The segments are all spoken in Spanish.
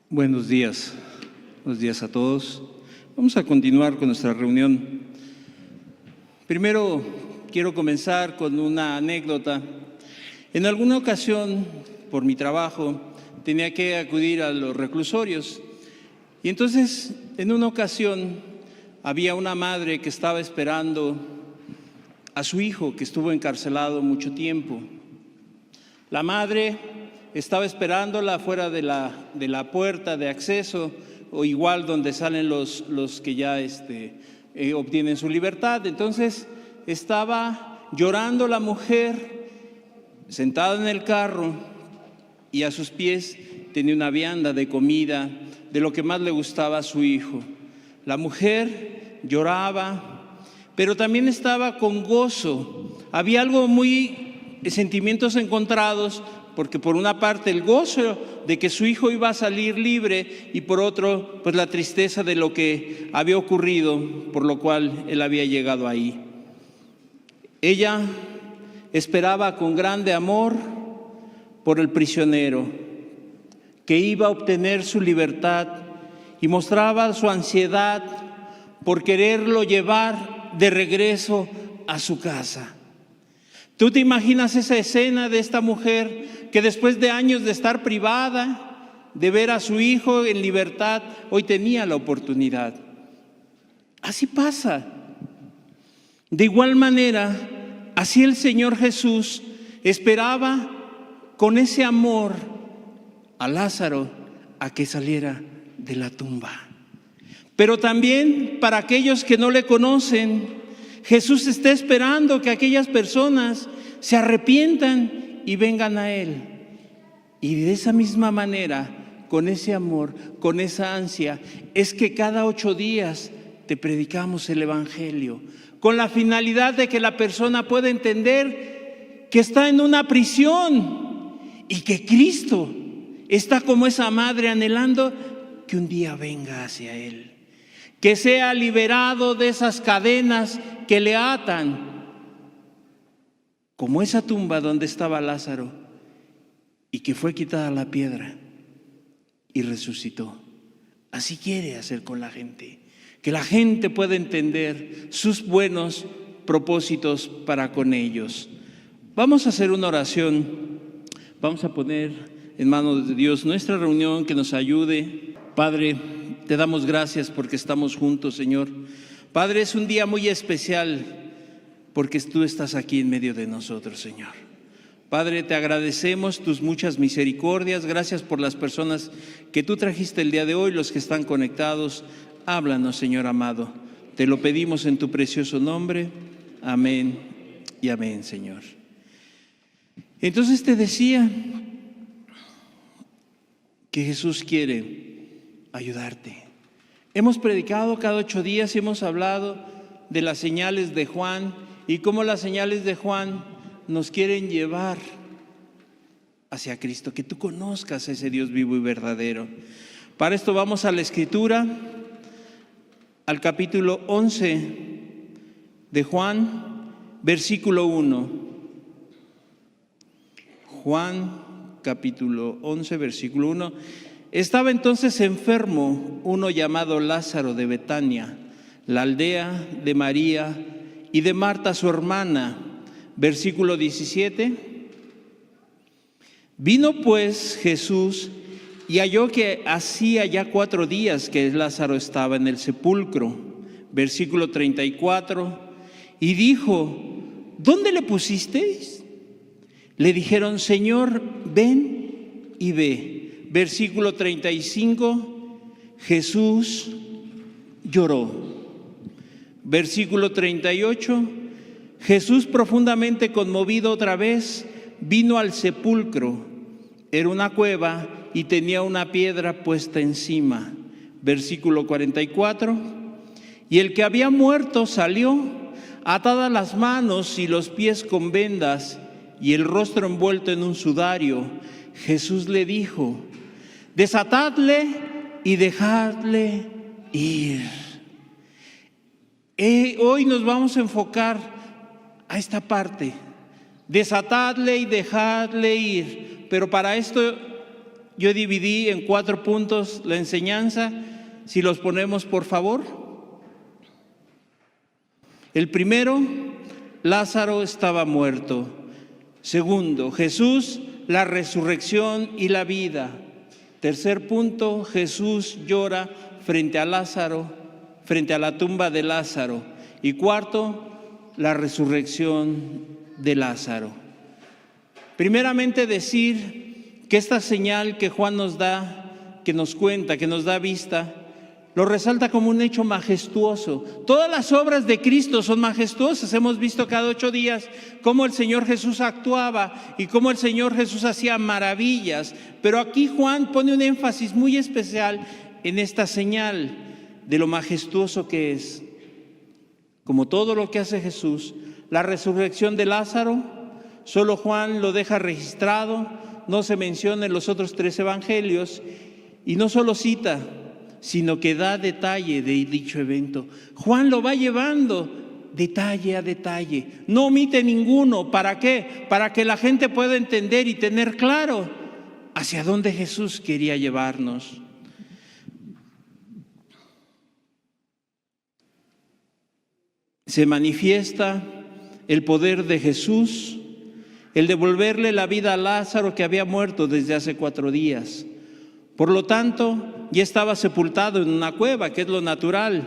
Buenos días a todos. Vamos a continuar con nuestra reunión. Primero quiero comenzar con una anécdota. En alguna ocasión, por mi trabajo, tenía que acudir a los reclusorios. Y entonces, en una ocasión, había una madre que estaba esperando a su hijo, que estuvo encarcelado mucho tiempo. La madre estaba esperándola fuera de la puerta de acceso, o igual donde salen los que ya obtienen su libertad. Entonces estaba llorando la mujer, sentada en el carro, y a sus pies tenía una vianda de comida, de lo que más le gustaba a su hijo. La mujer lloraba, pero también estaba con gozo. Había sentimientos encontrados, porque por una parte el gozo de que su hijo iba a salir libre y por otro pues la tristeza de lo que había ocurrido, por lo cual él había llegado ahí. Ella esperaba con grande amor por el prisionero que iba a obtener su libertad y mostraba su ansiedad por quererlo llevar de regreso a su casa. ¿Tú te imaginas esa escena de esta mujer que después de años de estar privada de ver a su hijo en libertad, hoy tenía la oportunidad? Así pasa. De igual manera, así el Señor Jesús esperaba con ese amor a Lázaro a que saliera de la tumba. Pero también para aquellos que no le conocen, Jesús está esperando que aquellas personas se arrepientan y vengan a Él. Y de esa misma manera, con ese amor, con esa ansia, es que cada 8 días te predicamos el Evangelio, con la finalidad de que la persona pueda entender que está en una prisión y que Cristo está como esa madre anhelando que un día venga hacia Él, que sea liberado de esas cadenas que le atan, como esa tumba donde estaba Lázaro y que fue quitada la piedra y resucitó. Así quiere hacer con la gente, que la gente pueda entender sus buenos propósitos para con ellos. Vamos a hacer una oración, vamos a poner en manos de Dios nuestra reunión, que nos ayude. Padre, te damos gracias porque estamos juntos, Señor. Padre, es un día muy especial porque tú estás aquí en medio de nosotros, Señor. Padre, te agradecemos tus muchas misericordias. Gracias por las personas que tú trajiste el día de hoy, los que están conectados. Háblanos, Señor amado. Te lo pedimos en tu precioso nombre. Amén y amén, Señor. Entonces te decía que Jesús quiere ayudarte. Hemos predicado cada 8 días y hemos hablado de las señales de Juan y cómo las señales de Juan nos quieren llevar hacia Cristo, que tú conozcas a ese Dios vivo y verdadero. Para esto vamos a la Escritura, al capítulo 11 de Juan, versículo 1. Juan, capítulo 11, versículo 1. Estaba entonces enfermo uno llamado Lázaro de Betania, la aldea de María y de Marta su hermana. Versículo 17. Vino pues Jesús y halló que hacía ya 4 días que Lázaro estaba en el sepulcro. Versículo 34. Y dijo: ¿dónde le pusisteis? Le dijeron: Señor, ven y ve. Versículo 35, Jesús lloró. Versículo 38, Jesús, profundamente conmovido otra vez, vino al sepulcro. Era una cueva y tenía una piedra puesta encima. Versículo 44, y el que había muerto salió, atadas las manos y los pies con vendas y el rostro envuelto en un sudario. Jesús le dijo: desatadle y dejadle ir. Hoy nos vamos a enfocar a esta parte: desatadle y dejadle ir. Pero para esto yo dividí en 4 puntos la enseñanza, si los ponemos por favor. El primero, Lázaro estaba muerto. Segundo, Jesús, la resurrección y la vida. Tercer punto, Jesús llora frente a Lázaro, frente a la tumba de Lázaro. Y cuarto, la resurrección de Lázaro. Primeramente decir que esta señal que Juan nos da, que nos cuenta, que nos da vista, lo resalta como un hecho majestuoso. Todas las obras de Cristo son majestuosas. Hemos visto cada 8 días cómo el Señor Jesús actuaba y cómo el Señor Jesús hacía maravillas. Pero aquí Juan pone un énfasis muy especial en esta señal de lo majestuoso que es. Como todo lo que hace Jesús, la resurrección de Lázaro, solo Juan lo deja registrado, no se menciona en los otros 3 evangelios y no solo cita, sino que da detalle de dicho evento. Juan lo va llevando detalle a detalle, no omite ninguno. ¿Para qué? Para que la gente pueda entender y tener claro hacia dónde Jesús quería llevarnos. Se manifiesta el poder de Jesús, el devolverle la vida a Lázaro que había muerto desde hace 4 días. Por lo tanto, ya estaba sepultado en una cueva, que es lo natural.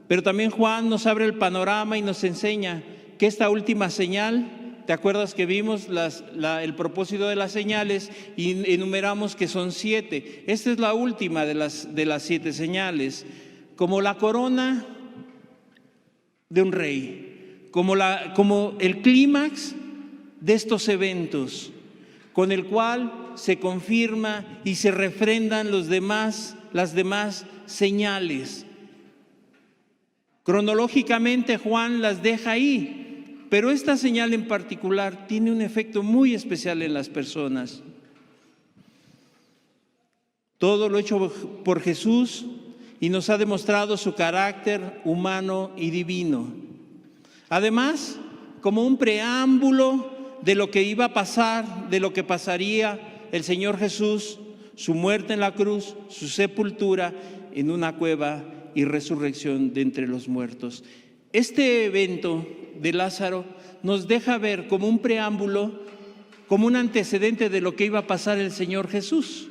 Pero también Juan nos abre el panorama y nos enseña que esta última señal, ¿te acuerdas que vimos el propósito de las señales y enumeramos que son 7? Esta es la última de las 7 señales, como la corona de un rey, como el clímax de estos eventos, con el cual se confirma y se refrendan las demás señales. Cronológicamente Juan las deja ahí, pero esta señal en particular tiene un efecto muy especial en las personas. Todo lo hecho por Jesús y nos ha demostrado su carácter humano y divino. Además, como un preámbulo de lo que iba a pasar, de lo que pasaría el Señor Jesús, su muerte en la cruz, su sepultura en una cueva y resurrección de entre los muertos. Este evento de Lázaro nos deja ver como un preámbulo, como un antecedente de lo que iba a pasar el Señor Jesús,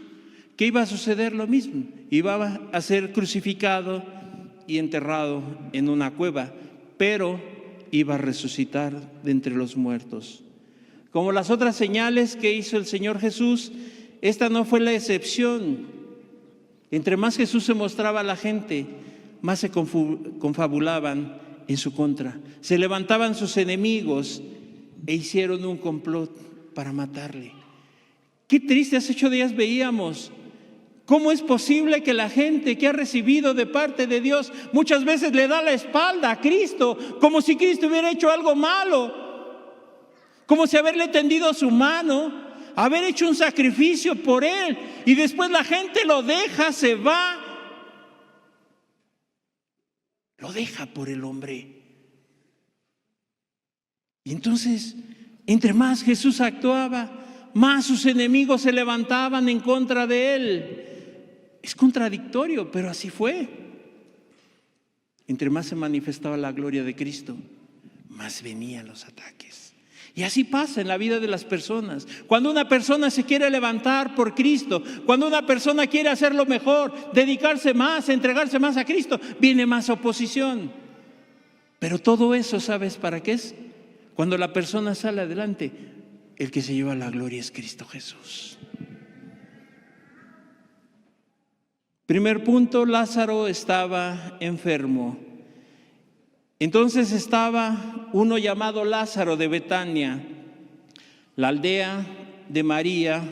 que iba a suceder lo mismo, iba a ser crucificado y enterrado en una cueva, pero iba a resucitar de entre los muertos. Como las otras señales que hizo el Señor Jesús, esta no fue la excepción. Entre más Jesús se mostraba a la gente, más se confabulaban en su contra. Se levantaban sus enemigos e hicieron un complot para matarle. Qué triste, hace 8 días veíamos cómo es posible que la gente que ha recibido de parte de Dios muchas veces le da la espalda a Cristo, como si Cristo hubiera hecho algo malo. Como si haberle tendido su mano, haber hecho un sacrificio por él y después la gente lo deja, se va. Lo deja por el hombre. Y entonces, entre más Jesús actuaba, más sus enemigos se levantaban en contra de él. Es contradictorio, pero así fue. Entre más se manifestaba la gloria de Cristo, más venían los ataques. Y así pasa en la vida de las personas. Cuando una persona se quiere levantar por Cristo, cuando una persona quiere hacer lo mejor, dedicarse más, entregarse más a Cristo, viene más oposición. Pero todo eso, ¿sabes para qué es? Cuando la persona sale adelante, el que se lleva la gloria es Cristo Jesús. Primer punto, Lázaro estaba enfermo. Entonces estaba uno llamado Lázaro de Betania, la aldea de María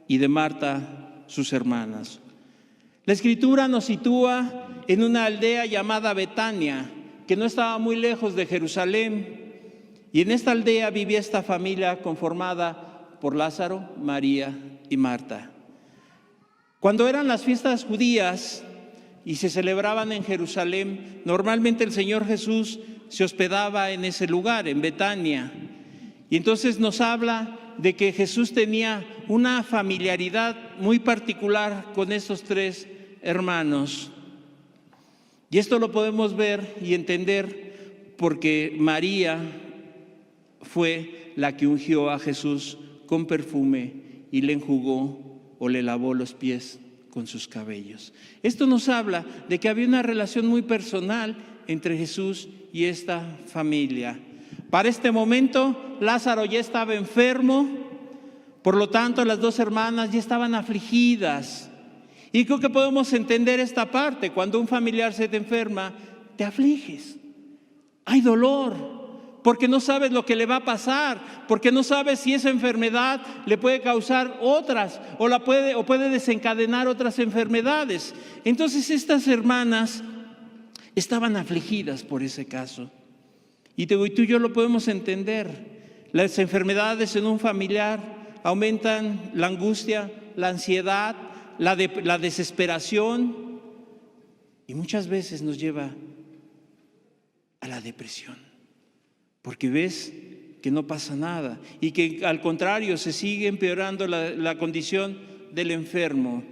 y de Marta, sus hermanas. La Escritura nos sitúa en una aldea llamada Betania, que no estaba muy lejos de Jerusalén. Y en esta aldea vivía esta familia conformada por Lázaro, María y Marta. Cuando eran las fiestas judías y se celebraban en Jerusalén, normalmente el Señor Jesús se hospedaba en ese lugar, en Betania. Y entonces nos habla de que Jesús tenía una familiaridad muy particular con estos tres hermanos. Y esto lo podemos ver y entender porque María fue la que ungió a Jesús con perfume y le enjugó o le lavó los pies con sus cabellos. Esto nos habla de que había una relación muy personal entre Jesús y esta familia. Para este momento, Lázaro ya estaba enfermo, por lo tanto, las dos hermanas ya estaban afligidas. Y creo que podemos entender esta parte. Cuando un familiar se te enferma, te afliges. Hay dolor, porque no sabes lo que le va a pasar, porque no sabes si esa enfermedad le puede causar otras o puede desencadenar otras enfermedades. Entonces estas hermanas estaban afligidas por ese caso. Y tú y yo lo podemos entender. Las enfermedades en un familiar aumentan la angustia, la ansiedad, la desesperación, y muchas veces nos lleva a la depresión, porque ves que no pasa nada y que al contrario se sigue empeorando la condición del enfermo.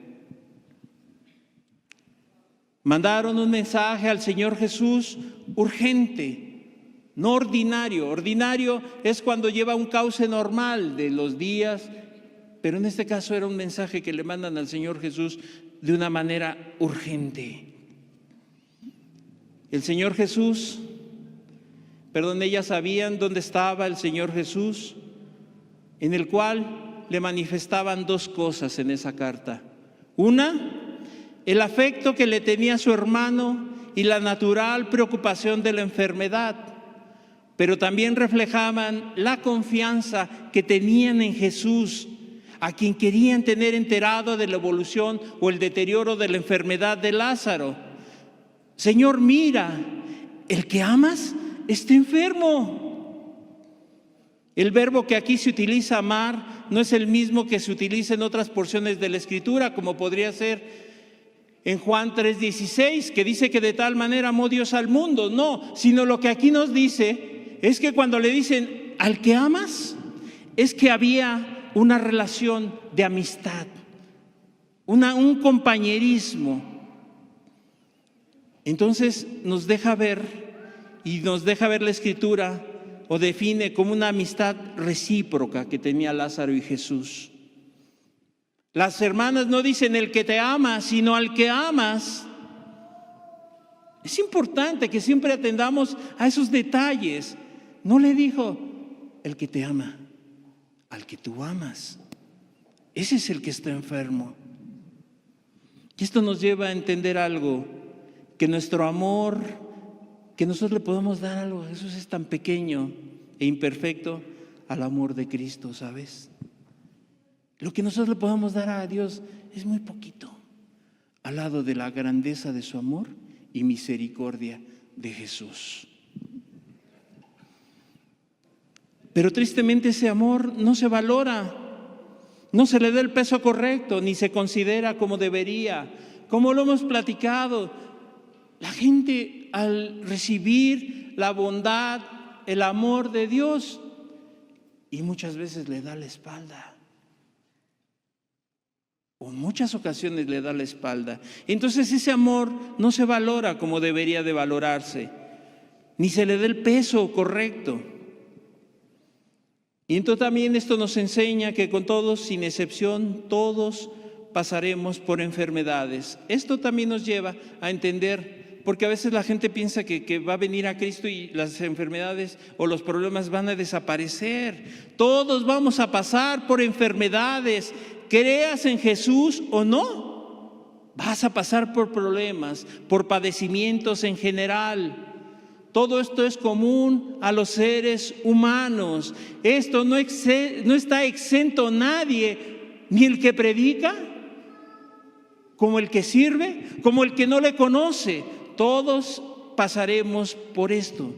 Mandaron un mensaje al Señor Jesús urgente, no ordinario. Ordinario es cuando lleva un cauce normal de los días, pero en este caso era un mensaje que le mandan al Señor Jesús de una manera urgente. El Señor Jesús, ellas sabían dónde estaba el Señor Jesús, en el cual le manifestaban dos cosas en esa carta. Una, el afecto que le tenía a su hermano y la natural preocupación de la enfermedad, pero también reflejaban la confianza que tenían en Jesús, a quien querían tener enterado de la evolución o el deterioro de la enfermedad de Lázaro. Señor, mira, el que amas está enfermo. El verbo que aquí se utiliza, amar, no es el mismo que se utiliza en otras porciones de la Escritura, como podría ser en Juan 3:16, que dice que de tal manera amó Dios al mundo. No, sino lo que aquí nos dice es que cuando le dicen al que amas, es que había una relación de amistad, un compañerismo. Entonces nos deja ver la Escritura, o define como una amistad recíproca que tenía Lázaro y Jesús. Las hermanas no dicen el que te ama, sino al que amas. Es importante que siempre atendamos a esos detalles. No le dijo el que te ama, al que tú amas. Ese es el que está enfermo. Y esto nos lleva a entender algo, que nuestro amor, que nosotros le podemos dar algo a Jesús, es tan pequeño e imperfecto al amor de Cristo, ¿sabes? Lo que nosotros le podemos dar a Dios es muy poquito al lado de la grandeza de su amor y misericordia de Jesús. Pero tristemente ese amor no se valora, no se le da el peso correcto, ni se considera como debería. Como lo hemos platicado, la gente al recibir la bondad, el amor de Dios, y muchas veces le da la espalda, o en muchas ocasiones le da la espalda. Entonces ese amor no se valora como debería de valorarse, ni se le da el peso correcto. Y entonces también esto nos enseña que con todos, sin excepción, todos pasaremos por enfermedades. Esto también nos lleva a entender, porque a veces la gente piensa que va a venir a Cristo y las enfermedades o los problemas van a desaparecer. Todos vamos a pasar por enfermedades, creas en Jesús o no. Vas a pasar por problemas, por padecimientos en general. Todo esto es común a los seres humanos. Esto no está exento nadie, ni el que predica, como el que sirve, como el que no le conoce. Todos pasaremos por esto.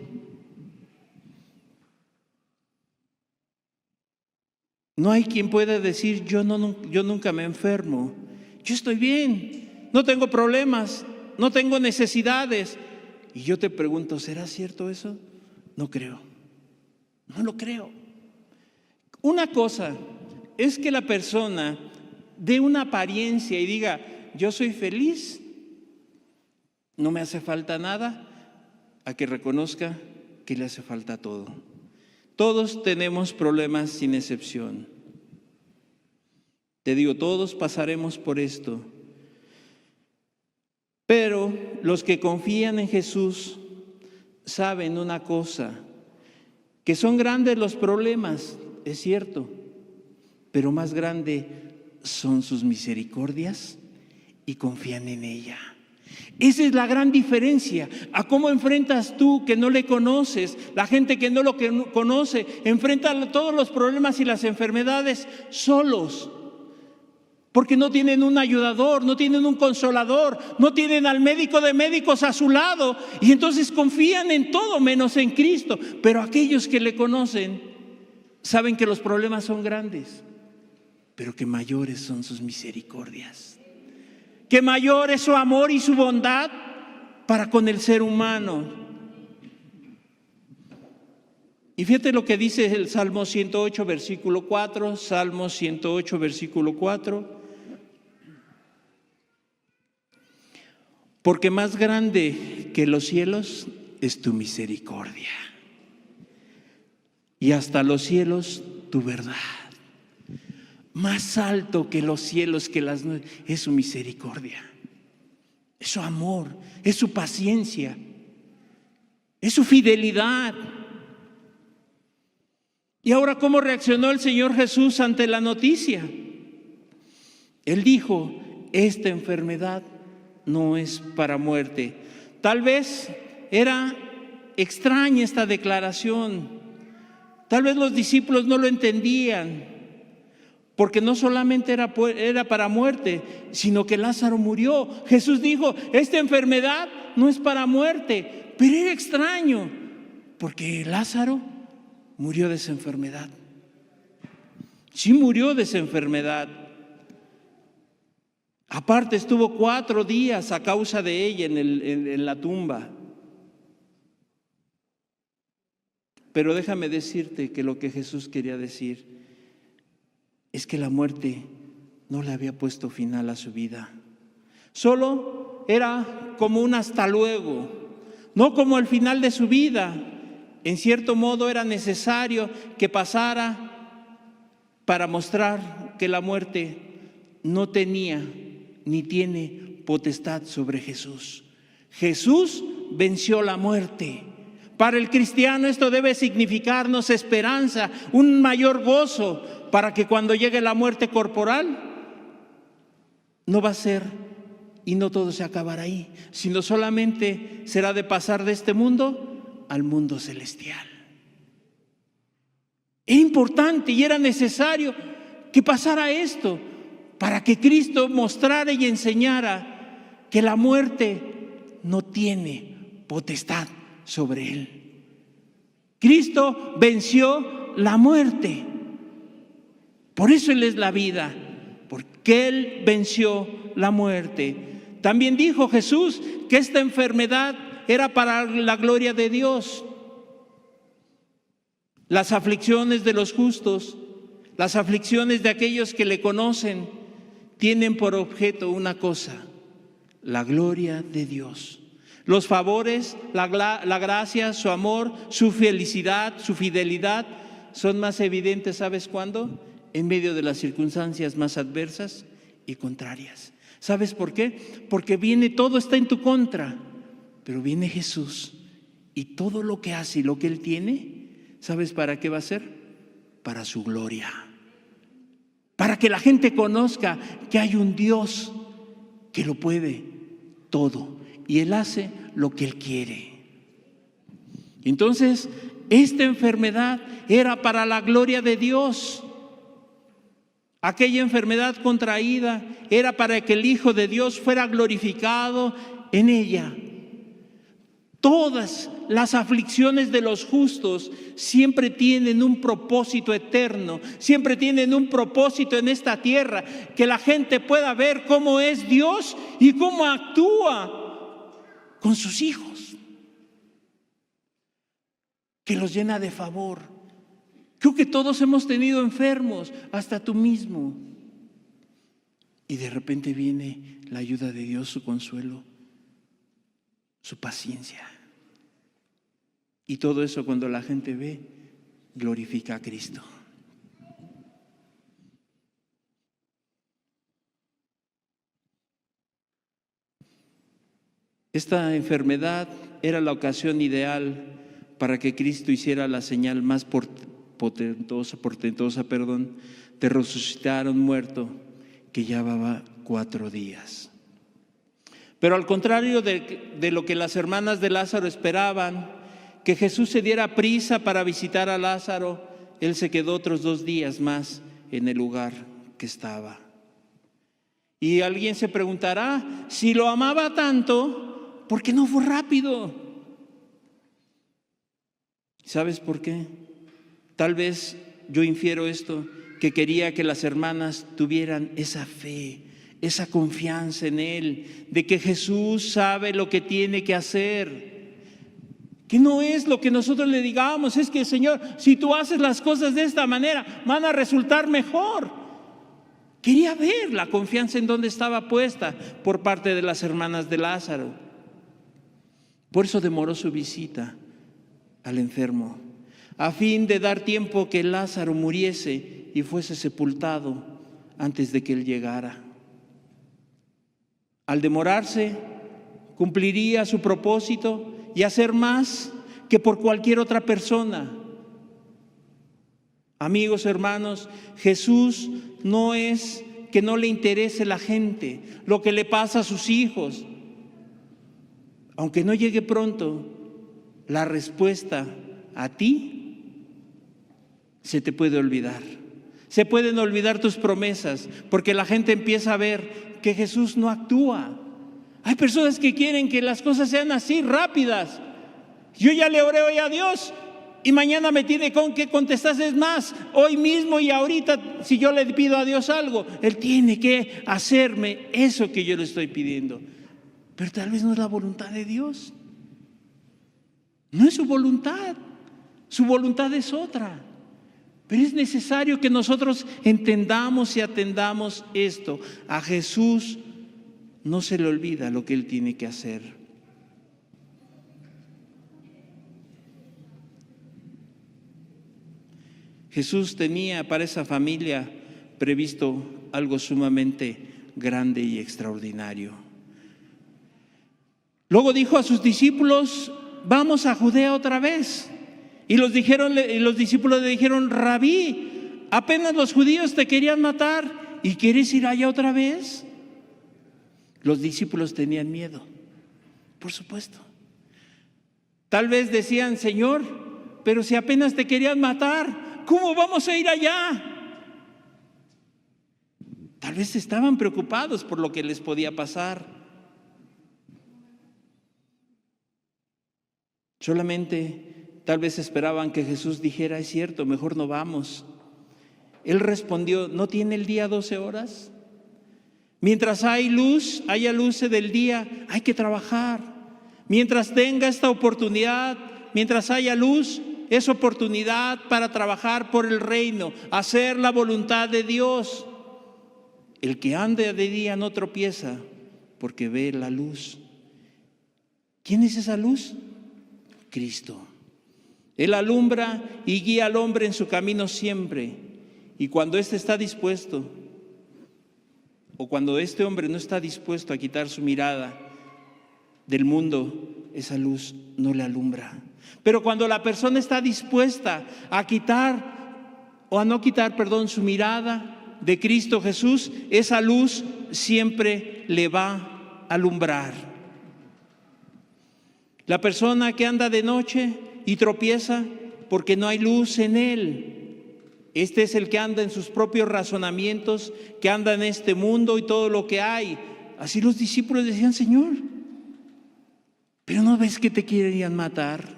No hay quien pueda decir, yo nunca me enfermo. Yo estoy bien, no tengo problemas, no tengo necesidades. Y yo te pregunto, ¿será cierto eso? No creo, no lo creo. Una cosa es que la persona dé una apariencia y diga, yo soy feliz, no me hace falta nada, a que reconozca que le hace falta todo. Todos tenemos problemas sin excepción. Te digo, todos pasaremos por esto. Pero los que confían en Jesús saben una cosa, que son grandes los problemas, es cierto, pero más grande son sus misericordias y confían en ella. Esa es la gran diferencia a cómo enfrentas tú que no le conoces. La gente que no lo conoce enfrenta todos los problemas y las enfermedades solos, porque no tienen un ayudador, no tienen un consolador, no tienen al médico de médicos a su lado, y entonces confían en todo menos en Cristo. Pero aquellos que le conocen saben que los problemas son grandes, pero que mayores son sus misericordias, que mayor es su amor y su bondad para con el ser humano. Y fíjate lo que dice el Salmo 108, versículo 4, Salmo 108, versículo 4. Porque más grande que los cielos es tu misericordia, y hasta los cielos tu verdad. Más alto que los cielos, que las nubes, es su misericordia, es su amor, es su paciencia, es su fidelidad. Y ahora, ¿cómo reaccionó el Señor Jesús ante la noticia? Él dijo, esta enfermedad no es para muerte. Tal vez era extraña esta declaración. Tal vez los discípulos no lo entendían, porque no solamente era para muerte, sino que Lázaro murió. Jesús dijo, esta enfermedad no es para muerte, pero era extraño, porque Lázaro murió de esa enfermedad. Sí murió de esa enfermedad. Aparte estuvo 4 días a causa de ella en la tumba. Pero déjame decirte que lo que Jesús quería decir es que la muerte no le había puesto final a su vida. Solo era como un hasta luego, no como el final de su vida. En cierto modo era necesario que pasara para mostrar que la muerte no tenía ni tiene potestad sobre Jesús. Jesús venció la muerte. Para el cristiano esto debe significarnos esperanza, un mayor gozo, para que cuando llegue la muerte corporal no va a ser y no todo se acabará ahí, sino solamente será de pasar de este mundo al mundo celestial. Es importante y era necesario que pasara esto para que Cristo mostrara y enseñara que la muerte no tiene potestad sobre él. Cristo venció la muerte. Por eso Él es la vida, porque Él venció la muerte. También dijo Jesús que esta enfermedad era para la gloria de Dios. Las aflicciones de los justos, las aflicciones de aquellos que le conocen, tienen por objeto una cosa: la gloria de Dios. Los favores, la gracia, su amor, su felicidad, su fidelidad son más evidentes, ¿sabes cuándo? En medio de las circunstancias más adversas y contrarias. ¿Sabes por qué? Porque todo está en tu contra, pero viene Jesús y todo lo que hace y lo que Él tiene, ¿sabes para qué va a ser? Para su gloria. Para que la gente conozca que hay un Dios que lo puede todo y Él hace lo que Él quiere. Entonces, esta enfermedad era para la gloria de Dios. Aquella enfermedad contraída era para que el Hijo de Dios fuera glorificado en ella. Todas las aflicciones de los justos siempre tienen un propósito eterno, siempre tienen un propósito en esta tierra, que la gente pueda ver cómo es Dios y cómo actúa con sus hijos, que los llena de favor. Creo que todos hemos tenido enfermos, hasta tú mismo. Y de repente viene la ayuda de Dios, su consuelo, su paciencia. Y todo eso, cuando la gente ve, glorifica a Cristo. Esta enfermedad era la ocasión ideal para que Cristo hiciera la señal más portentosa, de resucitar a un muerto que llevaba 4 días. Pero al contrario de lo que las hermanas de Lázaro esperaban, que Jesús se diera prisa para visitar a Lázaro, él se quedó otros 2 días más en el lugar que estaba. Y alguien se preguntará, si lo amaba tanto, ¿por qué no fue rápido? ¿Sabes por qué? Tal vez yo infiero esto, que quería que las hermanas tuvieran esa fe, esa confianza en Él, de que Jesús sabe lo que tiene que hacer. Que no es lo que nosotros le digamos, es que Señor, si tú haces las cosas de esta manera, van a resultar mejor. Quería ver la confianza en donde estaba puesta por parte de las hermanas de Lázaro. Por eso demoró su visita al enfermo, a fin de dar tiempo que Lázaro muriese y fuese sepultado antes de que él llegara. Al demorarse, cumpliría su propósito y hacer más que por cualquier otra persona. Amigos, hermanos, Jesús no es que no le interese la gente, lo que le pasa a sus hijos. Aunque no llegue pronto, la respuesta a ti se te puede olvidar. Se pueden olvidar tus promesas, porque la gente empieza a ver que Jesús no actúa. Hay personas que quieren que las cosas sean así, rápidas. Yo ya le oré hoy a Dios y mañana me tiene con que contestar. Es más, hoy mismo y ahorita, si yo le pido a Dios algo, Él tiene que hacerme eso que yo le estoy pidiendo. Pero tal vez no es la voluntad de Dios. No es su voluntad es otra. Pero es necesario que nosotros entendamos y atendamos esto. A Jesús no se le olvida lo que Él tiene que hacer. Jesús tenía para esa familia previsto algo sumamente grande y extraordinario. Luego dijo a sus discípulos, vamos a Judea otra vez. Y los discípulos le dijeron, Rabí, apenas los judíos te querían matar y ¿quieres ir allá otra vez? Los discípulos tenían miedo, por supuesto. Tal vez decían, Señor, pero si apenas te querían matar, ¿cómo vamos a ir allá? Tal vez estaban preocupados por lo que les podía pasar. Solamente tal vez esperaban que Jesús dijera, es cierto, mejor no vamos. Él respondió, ¿no tiene el día 12 horas? Mientras haya luz del día, hay que trabajar. Mientras tenga esta oportunidad, mientras haya luz, es oportunidad para trabajar por el reino, hacer la voluntad de Dios. El que anda de día no tropieza porque ve la luz. ¿Quién es esa luz? Cristo. Él alumbra y guía al hombre en su camino siempre. Y cuando éste está dispuesto, o cuando este hombre no está dispuesto a quitar su mirada del mundo, esa luz no le alumbra. Pero cuando la persona está dispuesta a quitar o a no quitar, su mirada de Cristo Jesús, esa luz siempre le va a alumbrar. La persona que anda de noche y tropieza porque no hay luz en él. Este es el que anda en sus propios razonamientos, que anda en este mundo y todo lo que hay. Así los discípulos decían, Señor, ¿pero no ves que te querían matar?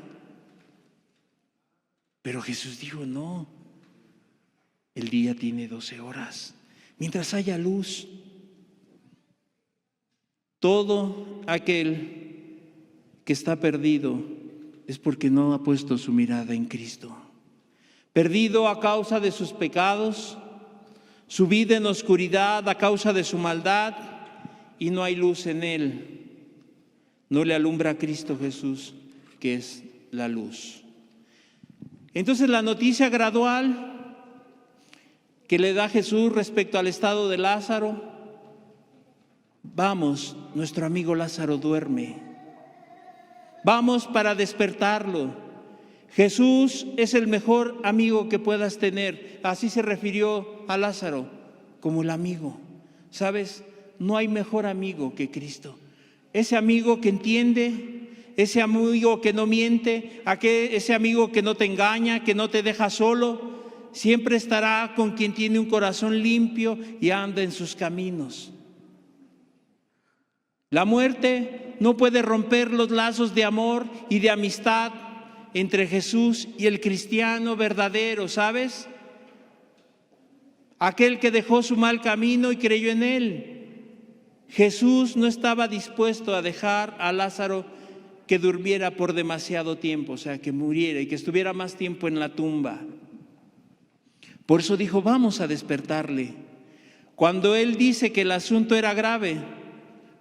Pero Jesús dijo, no, el día tiene 12 horas. Mientras haya luz, todo aquel que está perdido es porque no ha puesto su mirada en Cristo. Perdido a causa de sus pecados, Su vida en oscuridad a causa de su maldad y no hay luz en él. No le alumbra a Cristo Jesús, que es la luz. Entonces la noticia gradual que le da Jesús respecto al estado de Lázaro: vamos, nuestro amigo Lázaro duerme. Vamos para despertarlo. Jesús es el mejor amigo que puedas tener. Así se refirió a Lázaro, como el amigo. ¿Sabes? No hay mejor amigo que Cristo. Ese amigo que entiende, ese amigo que no miente, ese amigo que no te engaña, que no te deja solo, siempre estará con quien tiene un corazón limpio y anda en sus caminos. La muerte no puede romper los lazos de amor y de amistad entre Jesús y el cristiano verdadero, ¿sabes? Aquel que dejó su mal camino y creyó en él. Jesús no estaba dispuesto a dejar a Lázaro que durmiera por demasiado tiempo, o sea, que muriera y que estuviera más tiempo en la tumba. Por eso dijo: vamos a despertarle. Cuando él dice que el asunto era grave,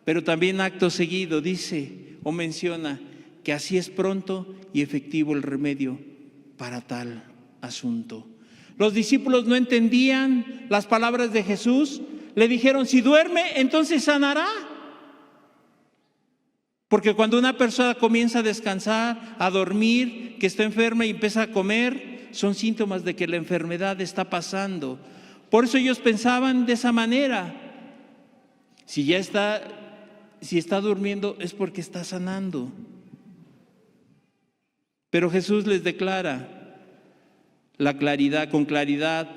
pero también acto seguido dice o menciona que así es pronto y efectivo el remedio para tal asunto. Los discípulos no entendían las palabras de Jesús. Le dijeron: si duerme, entonces sanará. Porque cuando una persona comienza a descansar, a dormir, que está enferma y empieza a comer, son síntomas de que la enfermedad está pasando. Por eso ellos pensaban de esa manera. Si está durmiendo es porque está sanando. Pero Jesús les declara con claridad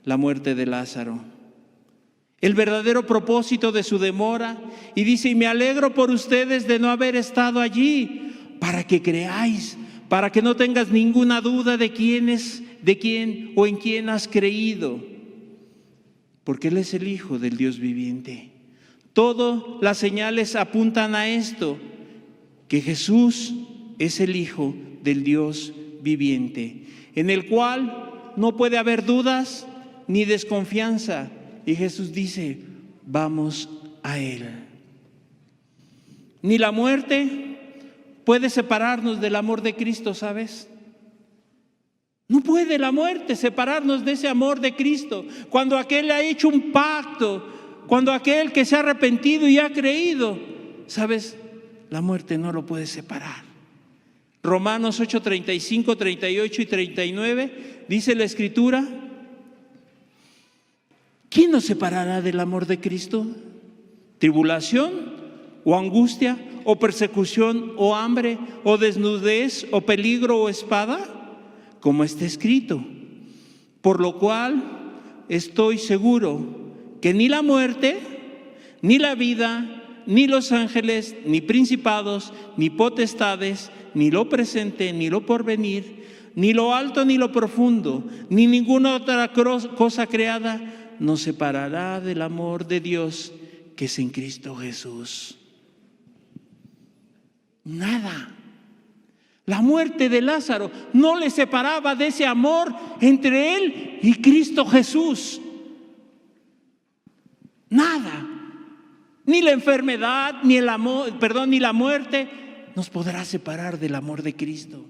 la muerte de Lázaro, el verdadero propósito de su demora, y dice: y me alegro por ustedes de no haber estado allí, para que creáis, para que no tengas ninguna duda de quién o en quién has creído, porque Él es el Hijo del Dios viviente. Todas las señales apuntan a esto, que Jesús es el Hijo del Dios viviente, en el cual no puede haber dudas ni desconfianza. Y Jesús dice: vamos a Él. Ni la muerte puede separarnos del amor de Cristo, ¿sabes? No puede la muerte separarnos de ese amor de Cristo. Cuando aquel ha hecho un pacto, cuando aquel que se ha arrepentido y ha creído, ¿sabes? La muerte no lo puede separar. Romanos 8, 35, 38 y 39 dice la Escritura: ¿quién nos separará del amor de Cristo? ¿Tribulación o angustia o persecución o hambre o desnudez o peligro o espada? Como está escrito: por lo cual estoy seguro que ni la muerte, ni la vida, ni los ángeles, ni principados, ni potestades, ni lo presente, ni lo porvenir, ni lo alto, ni lo profundo, ni ninguna otra cosa creada nos separará del amor de Dios que es en Cristo Jesús. Nada. La muerte de Lázaro no le separaba de ese amor entre él y Cristo Jesús. Nada. Ni la enfermedad, ni la muerte nos podrá separar del amor de Cristo.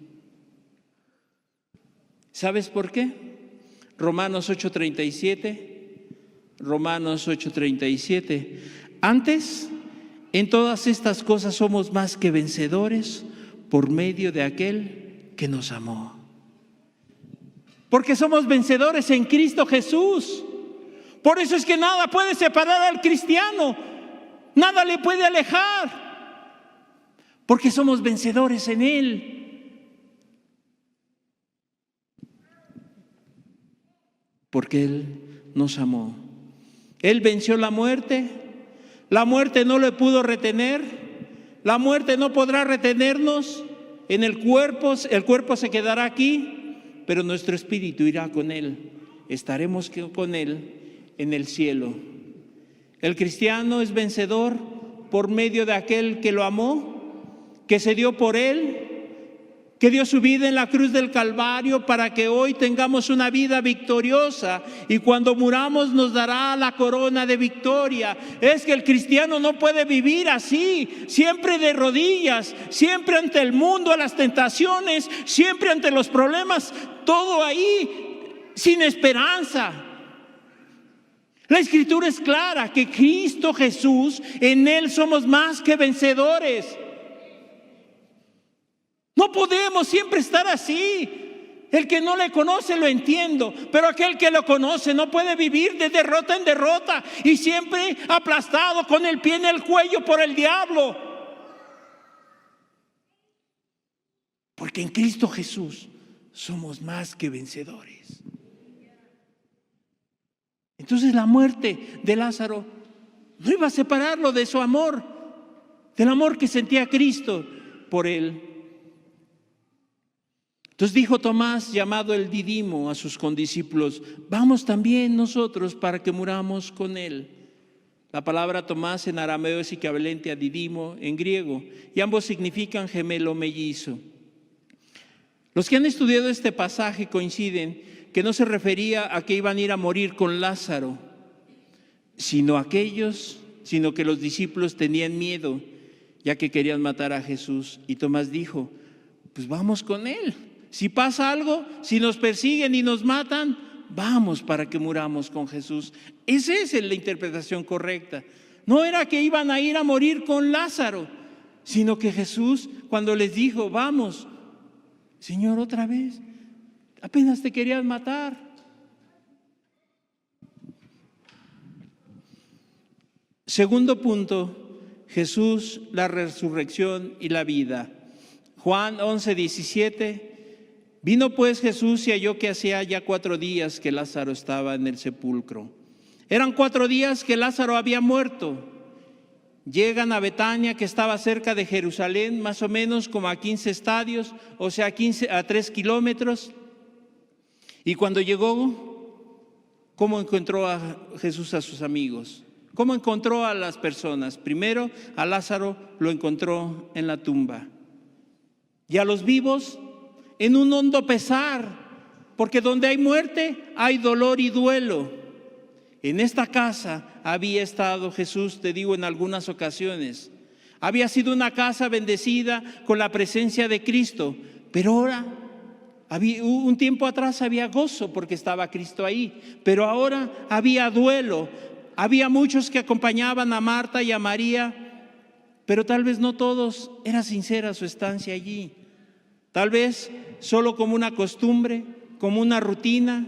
¿Sabes por qué? Romanos 8:37. Romanos 8:37. Antes, en todas estas cosas somos más que vencedores por medio de aquel que nos amó. Porque somos vencedores en Cristo Jesús. Por eso es que nada puede separar al cristiano, nada le puede alejar, porque somos vencedores en Él. Porque Él nos amó. Él venció la muerte no le pudo retener, la muerte no podrá retenernos en el cuerpo se quedará aquí, pero nuestro espíritu irá con Él, estaremos con Él en el cielo. El cristiano es vencedor por medio de aquel que lo amó, que se dio por Él, que dio su vida en la cruz del Calvario para que hoy tengamos una vida victoriosa y cuando muramos nos dará la corona de victoria. Es que el cristiano no puede vivir así, siempre de rodillas, siempre ante el mundo, las tentaciones, siempre ante los problemas, todo ahí sin esperanza. La Escritura es clara que Cristo Jesús, en Él somos más que vencedores. No podemos siempre estar así. El que no le conoce lo entiendo, pero aquel que lo conoce no puede vivir de derrota en derrota y siempre aplastado con el pie en el cuello por el diablo. Porque en Cristo Jesús somos más que vencedores. Entonces la muerte de Lázaro no iba a separarlo de su amor, del amor que sentía Cristo por él. Entonces dijo Tomás, llamado el Didimo, a sus condiscípulos: vamos también nosotros para que muramos con él. La palabra Tomás en arameo es equivalente a Didimo en griego, y ambos significan gemelo mellizo. Los que han estudiado este pasaje coinciden que no se refería a que iban a ir a morir con Lázaro, sino que los discípulos tenían miedo, ya que querían matar a Jesús. Y Tomás dijo: pues vamos con él. Si pasa algo, si nos persiguen y nos matan, vamos para que muramos con Jesús. Esa es la interpretación correcta. No era que iban a ir a morir con Lázaro, sino que Jesús, cuando les dijo: vamos, Señor, otra vez, apenas te querían matar. Segundo punto, Jesús, la resurrección y la vida. Juan 11:17. Vino pues Jesús y halló que hacía ya 4 días que Lázaro estaba en el sepulcro. Eran 4 días que Lázaro había muerto. Llegan a Betania, que estaba cerca de Jerusalén, más o menos como a 15 estadios, o sea, a 3 kilómetros. Y cuando llegó, ¿cómo encontró a Jesús a sus amigos? ¿Cómo encontró a las personas? Primero, a Lázaro lo encontró en la tumba. Y a los vivos en un hondo pesar, porque donde hay muerte hay dolor y duelo. En esta casa había estado Jesús, te digo, en algunas ocasiones. Había sido una casa bendecida con la presencia de Cristo, pero ahora, un tiempo atrás había gozo porque estaba Cristo ahí, pero ahora había duelo. Había muchos que acompañaban a Marta y a María, pero tal vez no todos era sincera su estancia allí. Tal vez solo como una costumbre, como una rutina,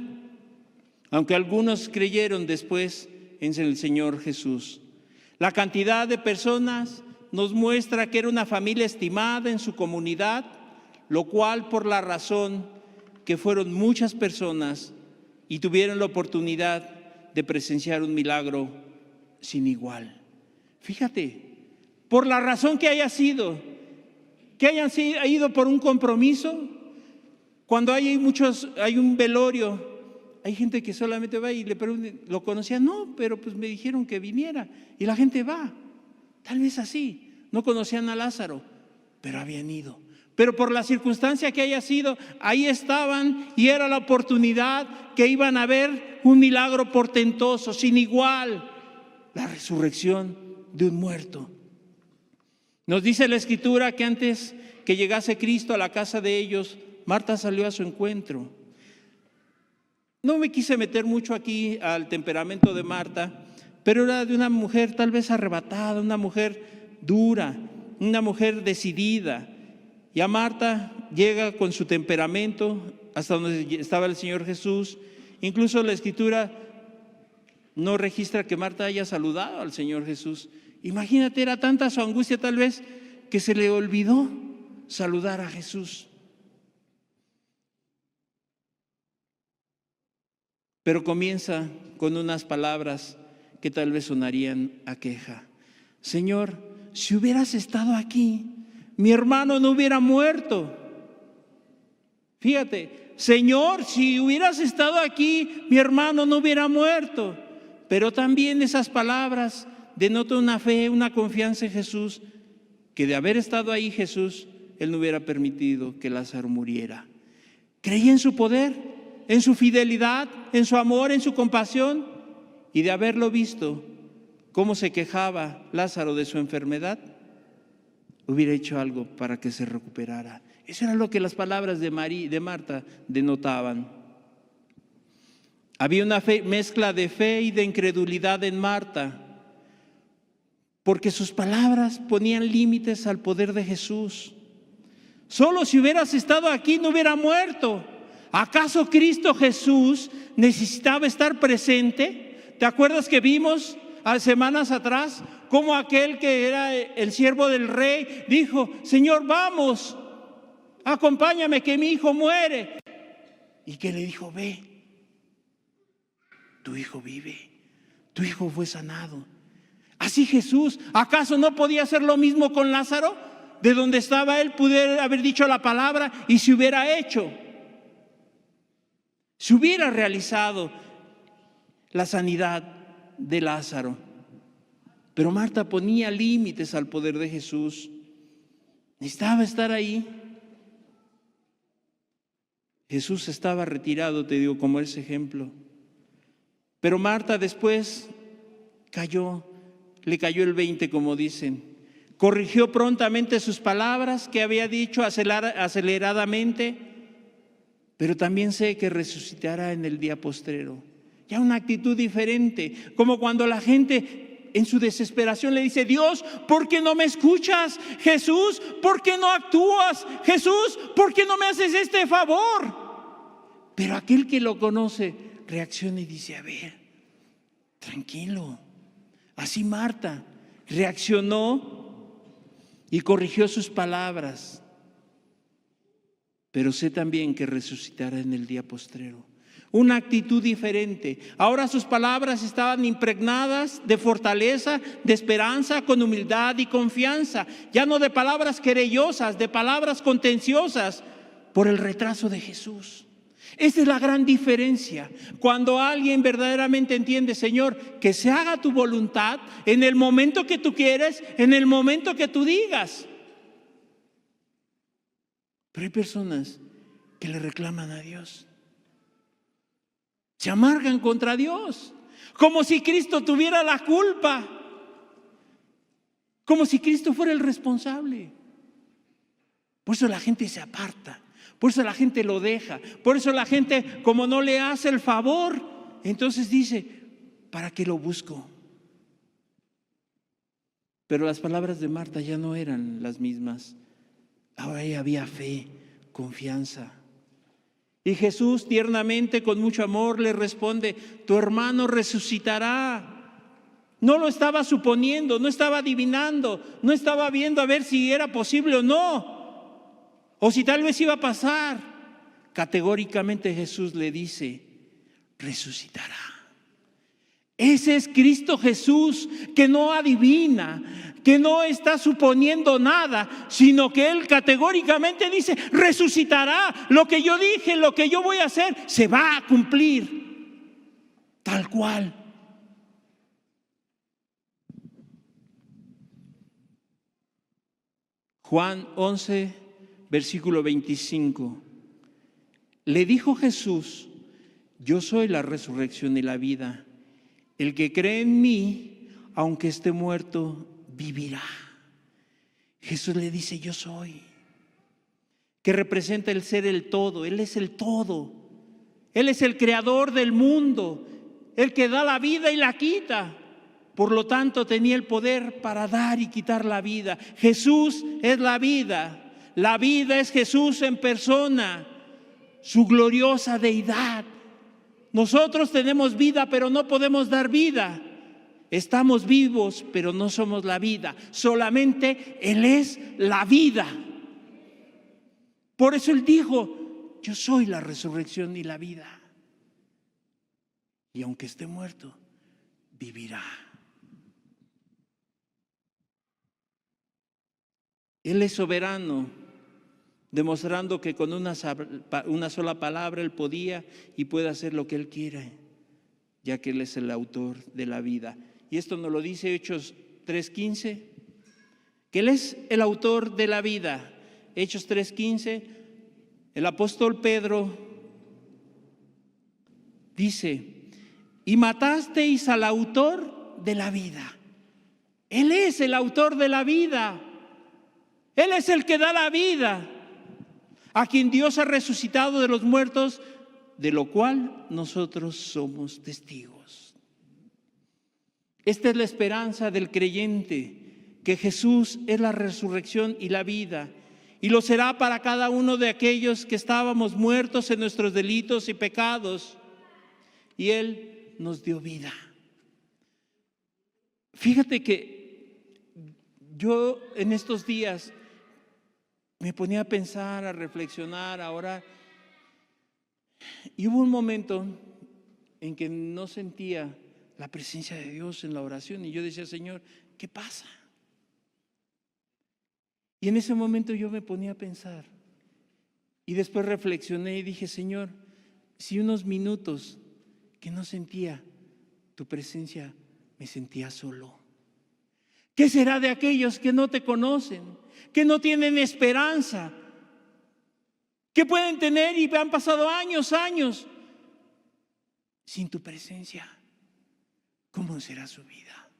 aunque algunos creyeron después en el Señor Jesús. La cantidad de personas nos muestra que era una familia estimada en su comunidad, lo cual por la razón que fueron muchas personas y tuvieron la oportunidad de presenciar un milagro sin igual. Fíjate, por la razón que haya sido, que hayan ido por un compromiso. Cuando hay un velorio, hay gente que solamente va y le pregunta: ¿lo conocía? No, pero pues me dijeron que viniera. Y la gente va, tal vez así. No conocían a Lázaro, pero habían ido. Pero por la circunstancia que haya sido, ahí estaban y era la oportunidad que iban a ver un milagro portentoso, sin igual, la resurrección de un muerto. Nos dice la Escritura que antes que llegase Cristo a la casa de ellos, Marta salió a su encuentro. No me quise meter mucho aquí al temperamento de Marta, pero era de una mujer tal vez arrebatada, una mujer dura, una mujer decidida. Y a Marta llega con su temperamento hasta donde estaba el Señor Jesús. Incluso la Escritura no registra que Marta haya saludado al Señor Jesús. Imagínate, era tanta su angustia tal vez que se le olvidó saludar a Jesús. Pero comienza con unas palabras que tal vez sonarían a queja. Señor, si hubieras estado aquí, mi hermano no hubiera muerto. Fíjate, Señor, si hubieras estado aquí, mi hermano no hubiera muerto. Pero también esas palabras denota una fe, una confianza en Jesús, que de haber estado ahí Jesús, Él no hubiera permitido que Lázaro muriera. Creía en su poder, en su fidelidad, en su amor, en su compasión. Y de haberlo visto, cómo se quejaba Lázaro de su enfermedad, hubiera hecho algo para que se recuperara. Eso era lo que las palabras de Marta denotaban. Había una mezcla de fe y de incredulidad en Marta, porque sus palabras ponían límites al poder de Jesús. Solo si hubieras estado aquí no hubiera muerto. ¿Acaso Cristo Jesús necesitaba estar presente? ¿Te acuerdas que vimos semanas atrás cómo aquel que era el siervo del rey dijo: Señor, vamos, acompáñame que mi hijo muere? Y que le dijo: ve, tu hijo vive, tu hijo fue sanado. Así Jesús, ¿acaso no podía hacer lo mismo con Lázaro? De donde estaba él, pudiera haber dicho la palabra y se hubiera hecho. Se hubiera realizado la sanidad de Lázaro. Pero Marta ponía límites al poder de Jesús. Necesitaba estar ahí. Jesús estaba retirado, te digo, como ese ejemplo. Pero Marta después le cayó el 20, como dicen. Corrigió prontamente sus palabras que había dicho aceleradamente, pero también sé que resucitará en el día postrero. Ya una actitud diferente, como cuando la gente en su desesperación le dice: Dios, ¿por qué no me escuchas? Jesús, ¿por qué no actúas? Jesús, ¿por qué no me haces este favor? Pero aquel que lo conoce reacciona y dice: a ver, tranquilo. Así Marta reaccionó y corrigió sus palabras. Pero sé también que resucitará en el día postrero. Una actitud diferente. Ahora sus palabras estaban impregnadas de fortaleza, de esperanza, con humildad y confianza. Ya no de palabras querellosas, de palabras contenciosas por el retraso de Jesús. Esa es la gran diferencia. Cuando alguien verdaderamente entiende: Señor, que se haga tu voluntad en el momento que tú quieres, en el momento que tú digas. Pero hay personas que le reclaman a Dios. Se amargan contra Dios, como si Cristo tuviera la culpa, como si Cristo fuera el responsable. Por eso la gente se aparta, por eso la gente lo deja, por eso la gente, como no le hace el favor, entonces dice: ¿para qué lo busco? Pero las palabras de Marta ya no eran las mismas. Ahora ya había fe, confianza. Y Jesús tiernamente, con mucho amor, le responde: tu hermano resucitará. No lo estaba suponiendo, no estaba adivinando, no estaba viendo a ver si era posible o no, o si tal vez iba a pasar. Categóricamente Jesús le dice: resucitará. Ese es Cristo Jesús, que no adivina, que no está suponiendo nada, sino que Él categóricamente dice: resucitará. Lo que yo dije, lo que yo voy a hacer, se va a cumplir tal cual. Juan 11, versículo 25. Le dijo Jesús: yo soy la resurrección y la vida. El que cree en mí, aunque esté muerto, vivirá. Jesús le dice: yo soy, que representa el ser el todo. Él es el todo. Él es el creador del mundo, el que da la vida y la quita. Por lo tanto, tenía el poder para dar y quitar la vida. Jesús es la vida. La vida es Jesús en persona, su gloriosa deidad. Nosotros tenemos vida, pero no podemos dar vida. Estamos vivos, pero no somos la vida. Solamente Él es la vida. Por eso Él dijo: yo soy la resurrección y la vida. Y aunque esté muerto, vivirá. Él es soberano, demostrando que con una sola palabra Él podía y puede hacer lo que Él quiere, ya que Él es el autor de la vida. Y esto nos lo dice Hechos 3:15, que Él es el autor de la vida. Hechos 3:15, el apóstol Pedro dice: y matasteis al autor de la vida. Él es el autor de la vida. Él es el que da la vida, a quien Dios ha resucitado de los muertos, de lo cual nosotros somos testigos. Esta es la esperanza del creyente, que Jesús es la resurrección y la vida, y lo será para cada uno de aquellos que estábamos muertos en nuestros delitos y pecados, y Él nos dio vida. Fíjate que yo en estos días me ponía a pensar, a reflexionar, a orar, y hubo un momento en que no sentía la presencia de Dios en la oración, y yo decía: Señor, ¿qué pasa? Y en ese momento yo me ponía a pensar, y después reflexioné y dije: Señor, si unos minutos que no sentía tu presencia, me sentía solo. ¿Qué será de aquellos que no te conocen, que no tienen esperanza, que pueden tener y han pasado años sin tu presencia? ¿Cómo será su vida?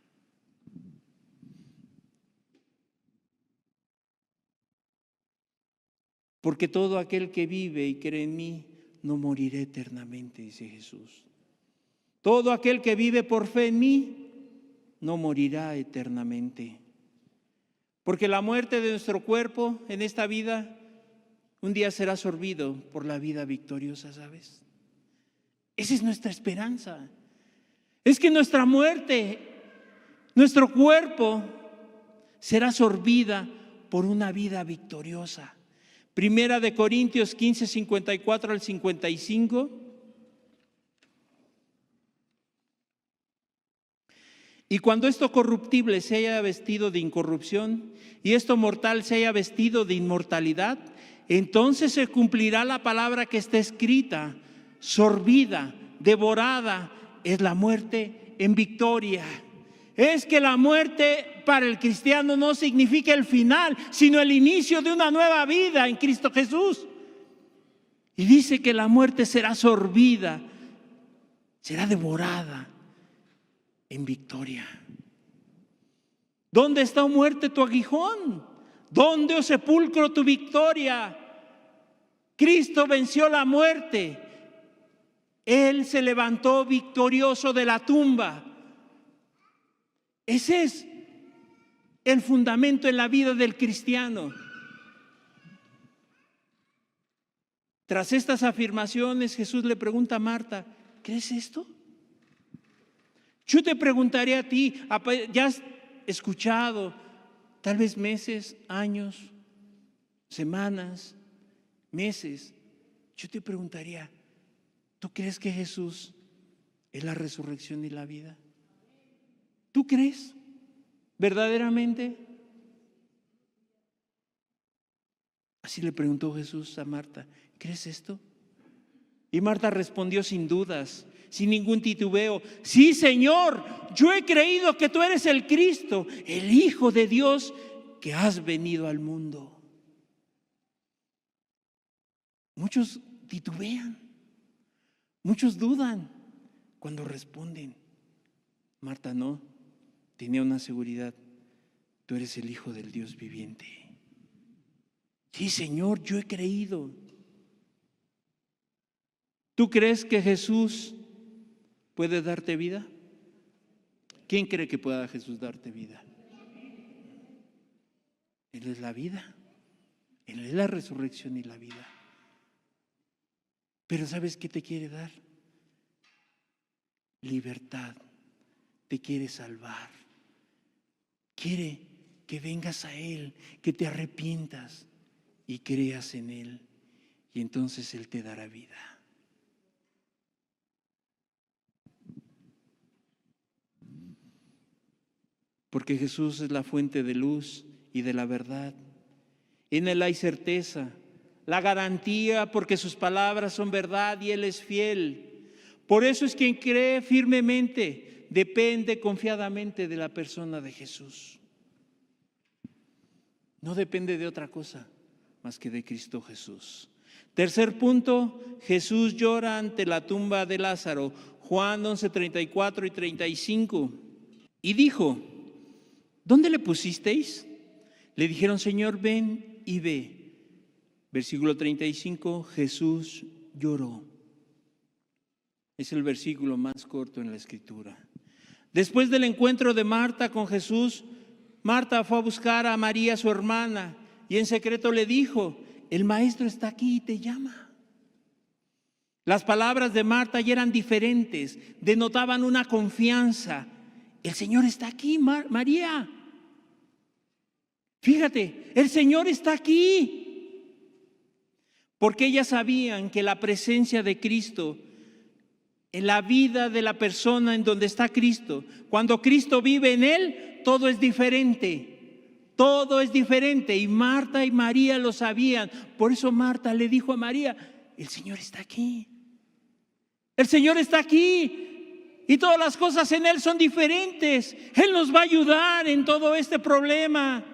Porque todo aquel que vive y cree en mí no morirá eternamente, dice Jesús. Todo aquel que vive por fe en mí no morirá eternamente. Porque la muerte de nuestro cuerpo en esta vida un día será absorbido por la vida victoriosa, ¿sabes? Esa es nuestra esperanza. Es que nuestra muerte, nuestro cuerpo, será absorbida por una vida victoriosa. Primera de Corintios 15, 54 al 55. Y cuando esto corruptible se haya vestido de incorrupción y esto mortal se haya vestido de inmortalidad, entonces se cumplirá la palabra que está escrita: sorbida, devorada es la muerte en victoria. Es que la muerte para el cristiano no significa el final, sino el inicio de una nueva vida en Cristo Jesús. Y dice que la muerte será sorbida, será devorada en victoria. ¿Dónde está, oh muerte, tu aguijón? ¿Dónde, oh sepulcro, tu victoria? Cristo venció la muerte. Él se levantó victorioso de la tumba. Ese es el fundamento en la vida del cristiano. Tras estas afirmaciones, Jesús le pregunta a Marta: ¿crees esto? Yo te preguntaré a ti, ya has escuchado, tal vez meses, años, semanas, meses. Yo te preguntaría: ¿tú crees que Jesús es la resurrección y la vida? ¿Tú crees verdaderamente? Así le preguntó Jesús a Marta: ¿crees esto? Y Marta respondió sin dudas, sin ningún titubeo: sí, Señor, yo he creído que tú eres el Cristo, el Hijo de Dios, que has venido al mundo. Muchos titubean, muchos dudan cuando responden. Marta no, tenía una seguridad: tú eres el Hijo del Dios viviente. Sí, Señor, yo he creído. ¿Tú crees que Jesús puede darte vida? ¿Quién cree que pueda Jesús darte vida? Él es la vida. Él es la resurrección y la vida. Pero ¿sabes qué te quiere dar? Libertad. Te quiere salvar. Quiere que vengas a Él, que te arrepientas y creas en Él. Y entonces Él te dará vida. Porque Jesús es la fuente de luz y de la verdad. En Él hay certeza, la garantía, porque sus palabras son verdad y Él es fiel. Por eso es quien cree firmemente, depende confiadamente de la persona de Jesús. No depende de otra cosa más que de Cristo Jesús. Tercer punto, Jesús llora ante la tumba de Lázaro. Juan 11, 34 y 35. Y dijo: ¿dónde le pusisteis? Le dijeron: Señor, ven y ve. Versículo 35, Jesús lloró. Es el versículo más corto en la Escritura. Después del encuentro de Marta con Jesús, Marta fue a buscar a María, su hermana, y en secreto le dijo: el Maestro está aquí y te llama. Las palabras de Marta ya eran diferentes, denotaban una confianza. El Señor está aquí, María. Fíjate, el Señor está aquí. Porque ellas sabían que la presencia de Cristo en la vida de la persona en donde está Cristo, cuando Cristo vive en él, todo es diferente. Todo es diferente, y Marta y María lo sabían. Por eso Marta le dijo a María: el Señor está aquí. El Señor está aquí y todas las cosas en Él son diferentes. Él nos va a ayudar en todo este problema.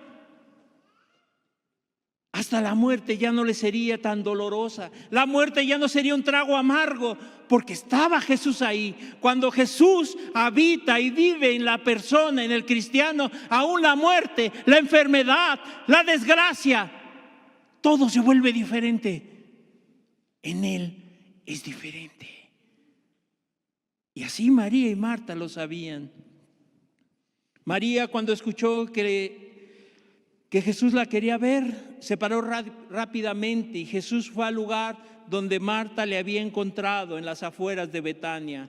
Hasta la muerte ya no le sería tan dolorosa. La muerte ya no sería un trago amargo, porque estaba Jesús ahí. Cuando Jesús habita y vive en la persona, en el cristiano, aún la muerte, la enfermedad, la desgracia, todo se vuelve diferente. En Él es diferente. Y así María y Marta lo sabían. María, cuando escuchó que Jesús la quería ver, se paró rápidamente, y Jesús fue al lugar donde Marta le había encontrado, en las afueras de Betania.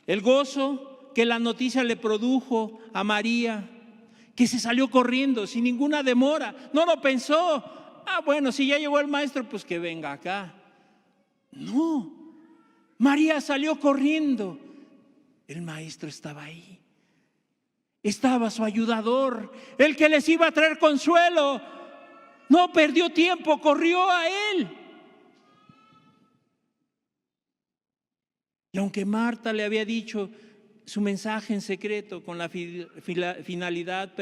El gozo que la noticia le produjo a María, que se salió corriendo sin ninguna demora, no lo pensó: bueno, si ya llegó el Maestro, pues que venga acá. No, María salió corriendo. El Maestro estaba ahí. Estaba su ayudador, el que les iba a traer consuelo. No perdió tiempo, corrió a Él. Y aunque Marta le había dicho su mensaje en secreto con la finalidad,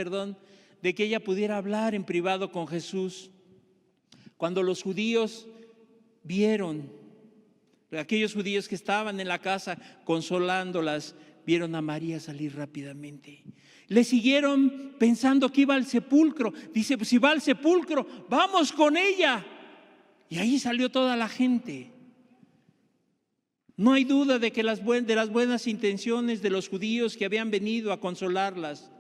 de que ella pudiera hablar en privado con Jesús, cuando los judíos vieron, aquellos judíos que estaban en la casa consolándolas, vieron a María salir rápidamente. Le siguieron pensando que iba al sepulcro. Dice: pues si va al sepulcro, vamos con ella. Y ahí salió toda la gente. No hay duda de que de las buenas intenciones de los judíos que habían venido a consolarlas.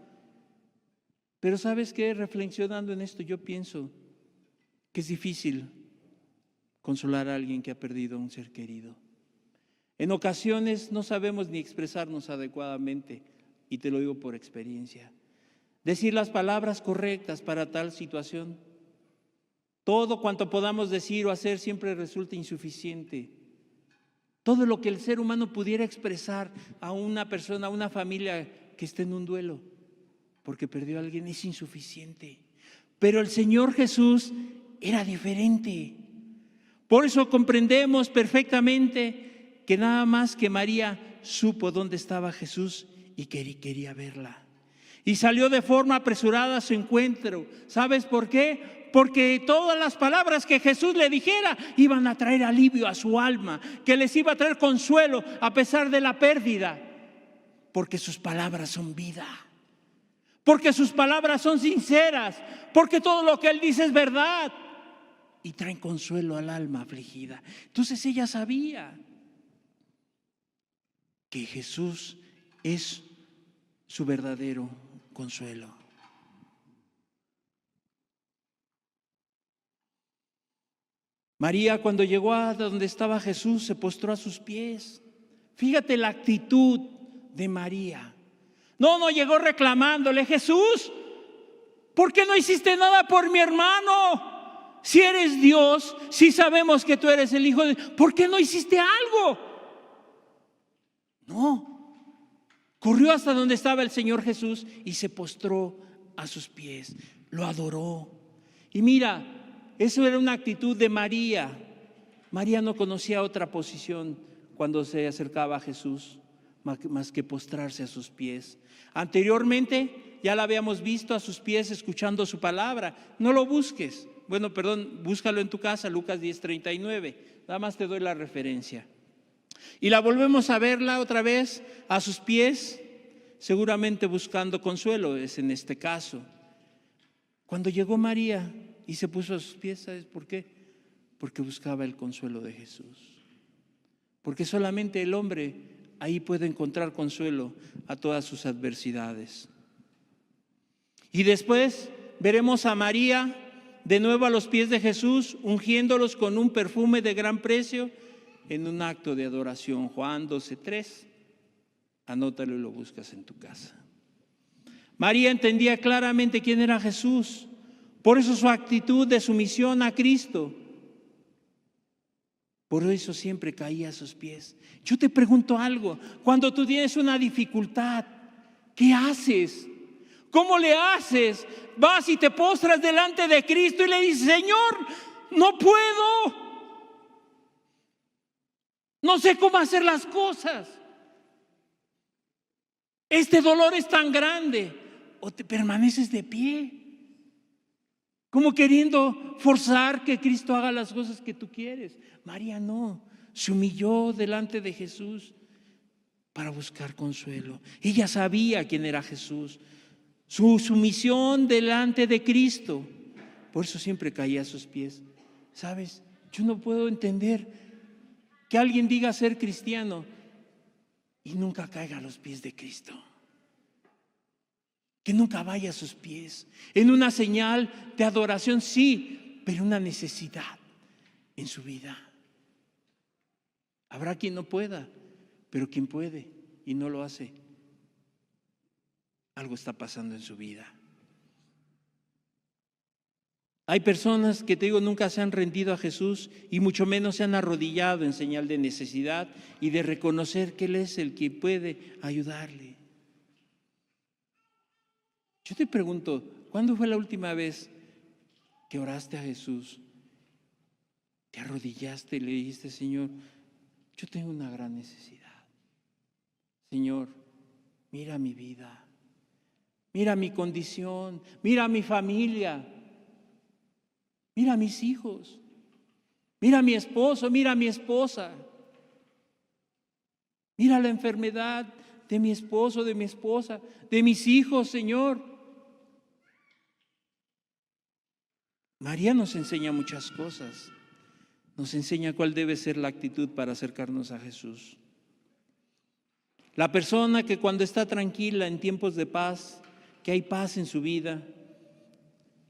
Pero ¿sabes qué? Reflexionando en esto, yo pienso que es difícil consolar a alguien que ha perdido a un ser querido. En ocasiones no sabemos ni expresarnos adecuadamente, y te lo digo por experiencia. Decir las palabras correctas para tal situación. Todo cuanto podamos decir o hacer siempre resulta insuficiente. Todo lo que el ser humano pudiera expresar a una persona, a una familia que esté en un duelo porque perdió a alguien, es insuficiente. Pero el Señor Jesús era diferente. Por eso comprendemos perfectamente que nada más que María supo dónde estaba Jesús y quería verla. Y salió de forma apresurada a su encuentro. ¿Sabes por qué? Porque todas las palabras que Jesús le dijera iban a traer alivio a su alma, que les iba a traer consuelo a pesar de la pérdida. Porque sus palabras son vida. Porque sus palabras son sinceras. Porque todo lo que Él dice es verdad. Y traen consuelo al alma afligida. Entonces ella sabía que Jesús es su verdadero consuelo. María, cuando llegó a donde estaba Jesús, se postró a sus pies. Fíjate la actitud de María. No llegó reclamándole: Jesús, ¿por qué no hiciste nada por mi hermano? Si eres Dios, si sabemos que tú eres el Hijo de Dios, ¿por qué no hiciste algo? No, corrió hasta donde estaba el Señor Jesús y se postró a sus pies, lo adoró. Y mira, eso era una actitud de María. María no conocía otra posición cuando se acercaba a Jesús más que postrarse a sus pies. Anteriormente ya la habíamos visto a sus pies escuchando su palabra. No lo busques, búscalo en tu casa, Lucas 10:39. Nada más te doy la referencia. Y la volvemos a verla otra vez a sus pies, seguramente buscando consuelo, es en este caso. Cuando llegó María y se puso a sus pies, ¿sabes por qué? Porque buscaba el consuelo de Jesús. Porque solamente el hombre ahí puede encontrar consuelo a todas sus adversidades. Y después veremos a María de nuevo a los pies de Jesús, ungiéndolos con un perfume de gran precio en un acto de adoración. Juan 12:3. Anótalo y lo buscas en tu casa. María entendía claramente quién era Jesús, por eso su actitud de sumisión a Cristo. Por eso siempre caía a sus pies. Yo te pregunto algo, cuando tú tienes una dificultad, ¿qué haces? ¿Cómo le haces? Vas y te postras delante de Cristo y le dices: Señor, no puedo. No sé cómo hacer las cosas. Este dolor es tan grande. O te permaneces de pie, como queriendo forzar que Cristo haga las cosas que tú quieres. María no, se humilló delante de Jesús para buscar consuelo. Ella sabía quién era Jesús, su sumisión delante de Cristo. Por eso siempre caía a sus pies. ¿Sabes? Yo no puedo entender que alguien diga ser cristiano y nunca caiga a los pies de Cristo. Que nunca vaya a sus pies. En una señal de adoración, sí, pero una necesidad en su vida. Habrá quien no pueda, pero quien puede y no lo hace, algo está pasando en su vida. Hay personas que, te digo, nunca se han rendido a Jesús y mucho menos se han arrodillado en señal de necesidad y de reconocer que Él es el que puede ayudarle. Yo te pregunto, ¿cuándo fue la última vez que oraste a Jesús? Te arrodillaste y le dijiste: Señor, yo tengo una gran necesidad. Señor, mira mi vida, mira mi condición, mira mi familia, mira mis hijos, mira mi esposo, mira mi esposa, mira la enfermedad de mi esposo, de mi esposa, de mis hijos, Señor. María nos enseña muchas cosas. Nos enseña cuál debe ser la actitud para acercarnos a Jesús. La persona que cuando está tranquila en tiempos de paz, que hay paz en su vida,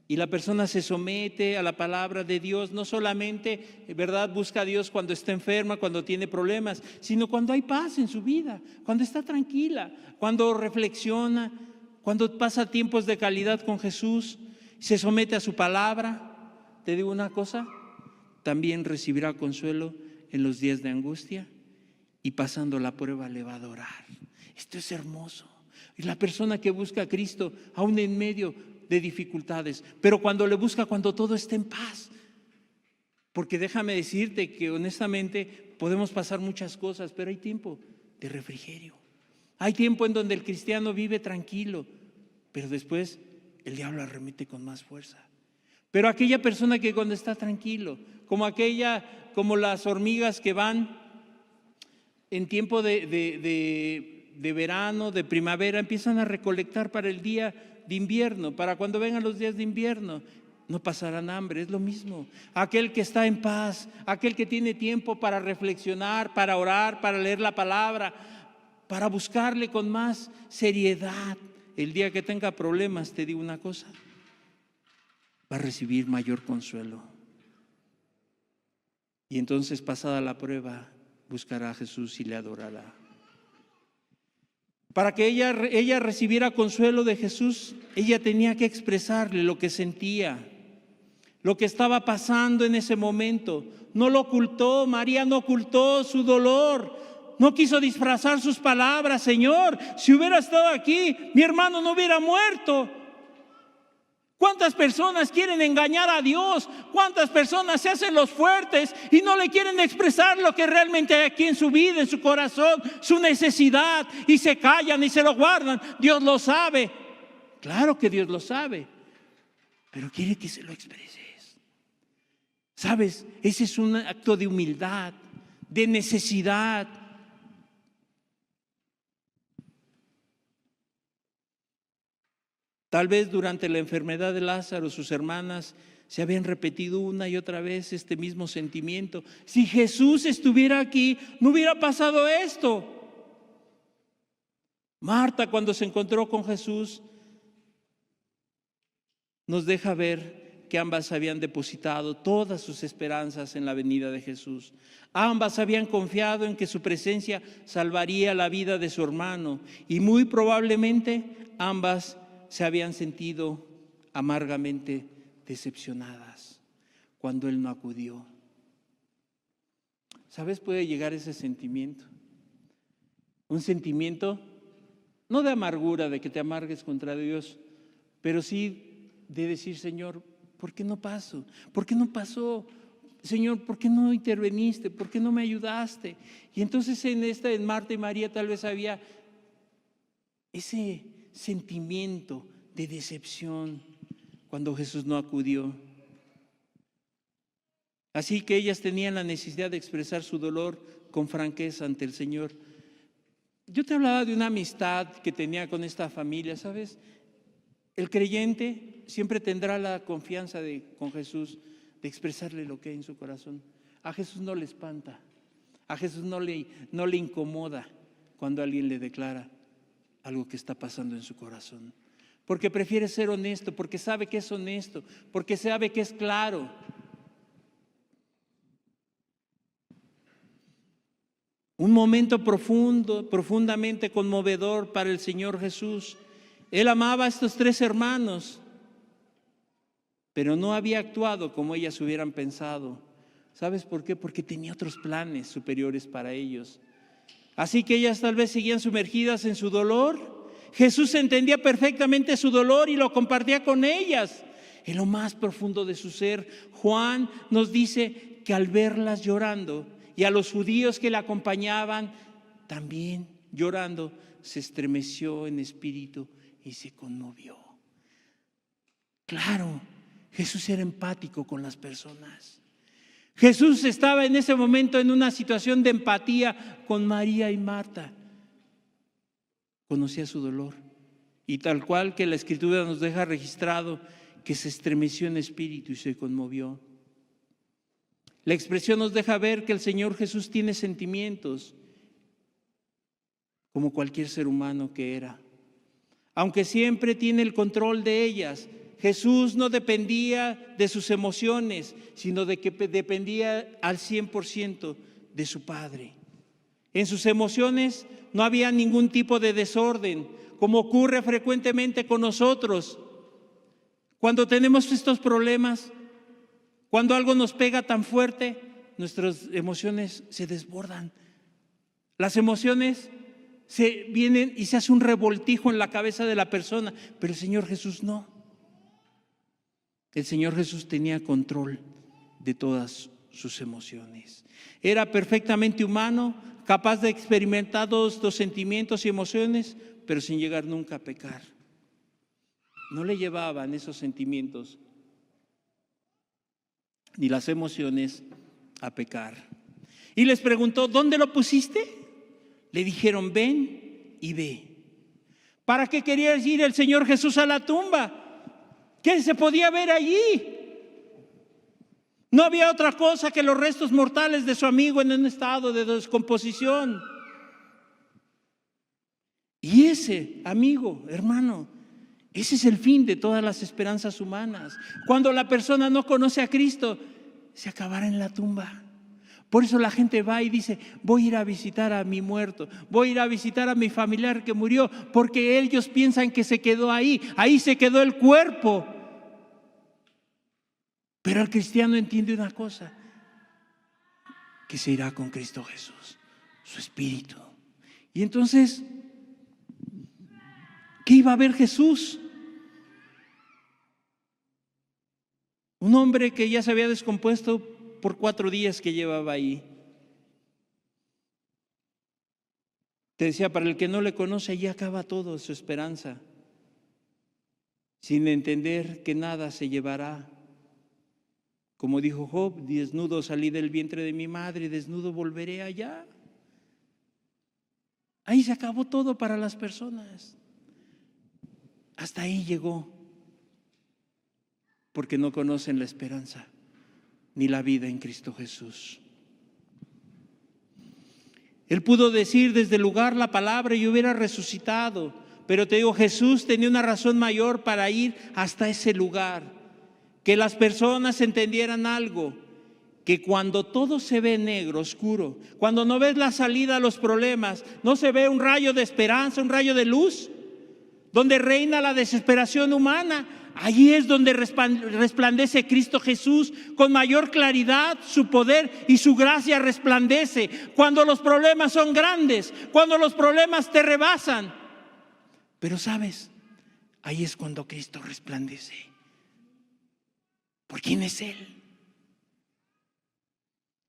y la persona se somete a la palabra de Dios, no solamente, ¿verdad?, busca a Dios cuando está enferma, cuando tiene problemas, sino cuando hay paz en su vida, cuando está tranquila, cuando reflexiona, cuando pasa tiempos de calidad con Jesús, se somete a su palabra. Te digo una cosa, también recibirá consuelo en los días de angustia y pasando la prueba le va a adorar. Esto es hermoso. Y la persona que busca a Cristo, aún en medio de dificultades, pero cuando le busca, cuando todo está en paz. Porque déjame decirte que honestamente podemos pasar muchas cosas, pero hay tiempo de refrigerio. Hay tiempo en donde el cristiano vive tranquilo, pero después el diablo arremete con más fuerza. Pero aquella persona que cuando está tranquilo, como las hormigas que van en tiempo de verano, de primavera, empiezan a recolectar para el día de invierno, para cuando vengan los días de invierno, no pasarán hambre. Es lo mismo. Aquel que está en paz, aquel que tiene tiempo para reflexionar, para orar, para leer la palabra, para buscarle con más seriedad. El día que tenga problemas, te digo una cosa, va a recibir mayor consuelo. Y entonces, pasada la prueba, buscará a Jesús y le adorará. Para que ella recibiera consuelo de Jesús, ella tenía que expresarle lo que sentía, lo que estaba pasando en ese momento. No lo ocultó, María no ocultó su dolor. No quiso disfrazar sus palabras. Señor, si hubiera estado aquí, mi hermano no hubiera muerto. ¿Cuántas personas quieren engañar a Dios? ¿Cuántas personas se hacen los fuertes y no le quieren expresar lo que realmente hay aquí en su vida, en su corazón, su necesidad, y se callan y se lo guardan? Dios lo sabe. Claro que Dios lo sabe, pero quiere que se lo expreses. ¿Sabes? Ese es un acto de humildad, de necesidad. Tal vez durante la enfermedad de Lázaro, sus hermanas se habían repetido una y otra vez este mismo sentimiento. Si Jesús estuviera aquí, no hubiera pasado esto. Marta, cuando se encontró con Jesús, nos deja ver que ambas habían depositado todas sus esperanzas en la venida de Jesús. Ambas habían confiado en que su presencia salvaría la vida de su hermano y muy probablemente ambas se habían sentido amargamente decepcionadas cuando Él no acudió. ¿Sabes? Puede llegar ese sentimiento. Un sentimiento no de amargura, de que te amargues contra Dios, pero sí de decir: Señor, ¿por qué no paso? ¿Por qué no pasó? Señor, ¿por qué no interveniste? ¿Por qué no me ayudaste? Y entonces en Marta y María tal vez había ese sentimiento de decepción cuando Jesús no acudió. Así que ellas tenían la necesidad de expresar su dolor con franqueza ante el Señor. Yo te hablaba de una amistad que tenía con esta familia, ¿sabes? El creyente siempre tendrá la confianza con Jesús de expresarle lo que hay en su corazón. A Jesús no le espanta, a Jesús no le incomoda cuando alguien le declara algo que está pasando en su corazón. Porque prefiere ser honesto, porque sabe que es honesto, porque sabe que es claro. Un momento profundamente conmovedor para el Señor Jesús. Él amaba a estos tres hermanos, pero no había actuado como ellas hubieran pensado. ¿Sabes por qué? Porque tenía otros planes superiores para ellos. Así que ellas tal vez seguían sumergidas en su dolor. Jesús entendía perfectamente su dolor y lo compartía con ellas. En lo más profundo de su ser, Juan nos dice que al verlas llorando y a los judíos que la acompañaban también llorando, se estremeció en espíritu y se conmovió. Claro, Jesús era empático con las personas. Jesús estaba en ese momento en una situación de empatía con María y Marta. Conocía su dolor y tal cual que la Escritura nos deja registrado, que se estremeció en espíritu y se conmovió. La expresión nos deja ver que el Señor Jesús tiene sentimientos como cualquier ser humano que era. Aunque siempre tiene el control de ellas, Jesús no dependía de sus emociones, sino de que dependía al 100% de su Padre. En sus emociones no había ningún tipo de desorden, como ocurre frecuentemente con nosotros. Cuando tenemos estos problemas, cuando algo nos pega tan fuerte, nuestras emociones se desbordan. Las emociones se vienen y se hace un revoltijo en la cabeza de la persona, pero el Señor Jesús no. El Señor Jesús tenía control de todas sus emociones. Era perfectamente humano, capaz de experimentar todos estos sentimientos y emociones, pero sin llegar nunca a pecar. No le llevaban esos sentimientos ni las emociones a pecar. Y les preguntó: ¿dónde lo pusiste? Le dijeron: ven y ve. ¿Para qué quería ir el Señor Jesús a la tumba? ¿Qué se podía ver allí? No había otra cosa que los restos mortales de su amigo en un estado de descomposición. Y ese amigo, hermano, ese es el fin de todas las esperanzas humanas. Cuando la persona no conoce a Cristo, se acabará en la tumba. Por eso la gente va y dice: voy a ir a visitar a mi muerto, voy a ir a visitar a mi familiar que murió, porque ellos piensan que se quedó ahí se quedó el cuerpo. Pero el cristiano entiende una cosa, que se irá con Cristo Jesús, su espíritu. Y entonces, ¿qué iba a ver Jesús? Un hombre que ya se había descompuesto por 4 días que llevaba ahí. Te decía, para el que no le conoce, allí acaba todo su esperanza, sin entender que nada se llevará, Como dijo Job, desnudo salí del vientre de mi madre y desnudo volveré allá. Ahí se acabó todo para las personas. Hasta ahí llegó, porque no conocen la esperanza ni la vida en Cristo Jesús. Él pudo decir desde el lugar la palabra y hubiera resucitado, pero te digo, Jesús tenía una razón mayor para ir hasta ese lugar, que las personas entendieran algo, que cuando todo se ve negro, oscuro, cuando no ves la salida a los problemas, no se ve un rayo de esperanza, un rayo de luz, donde reina la desesperación humana, allí es donde resplandece Cristo Jesús con mayor claridad. Su poder y su gracia resplandece cuando los problemas son grandes, cuando los problemas te rebasan. Pero sabes, ahí es cuando Cristo resplandece. ¿Por quién es Él?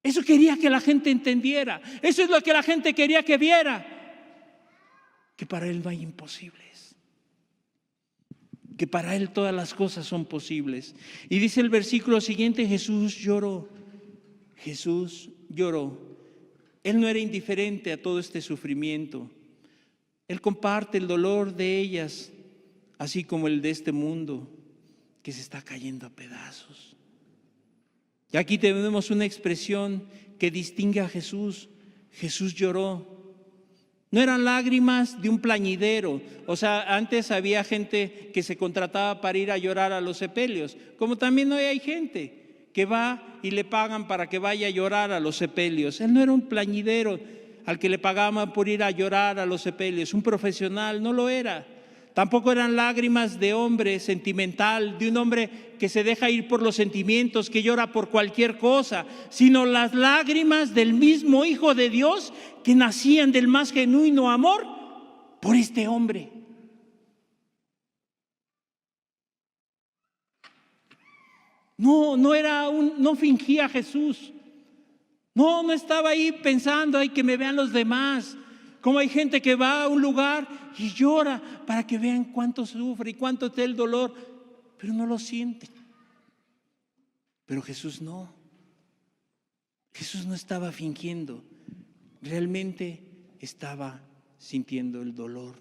Eso quería que la gente entendiera. Eso es lo que la gente quería que viera. Que para Él no hay imposibles. Que para Él todas las cosas son posibles. Y dice el versículo siguiente, Jesús lloró. Jesús lloró. Él no era indiferente a todo este sufrimiento. Él comparte el dolor de ellas, así como el de este mundo que se está cayendo a pedazos. Y aquí tenemos una expresión que distingue a Jesús. Jesús lloró. No eran lágrimas de un plañidero. O sea, antes había gente que se contrataba para ir a llorar a los sepelios. Como también hoy hay gente que va y le pagan para que vaya a llorar a los sepelios. Él no era un plañidero al que le pagaban por ir a llorar a los sepelios. Un profesional, no lo era. Tampoco eran lágrimas de hombre sentimental, de un hombre que se deja ir por los sentimientos, que llora por cualquier cosa, sino las lágrimas del mismo Hijo de Dios que nacían del más genuino amor por este hombre. No fingía Jesús. No estaba ahí pensando, ay, que me vean los demás. Como hay gente que va a un lugar y llora para que vean cuánto sufre y cuánto está el dolor, pero no lo siente. Pero Jesús no. Jesús no estaba fingiendo. Realmente estaba sintiendo el dolor.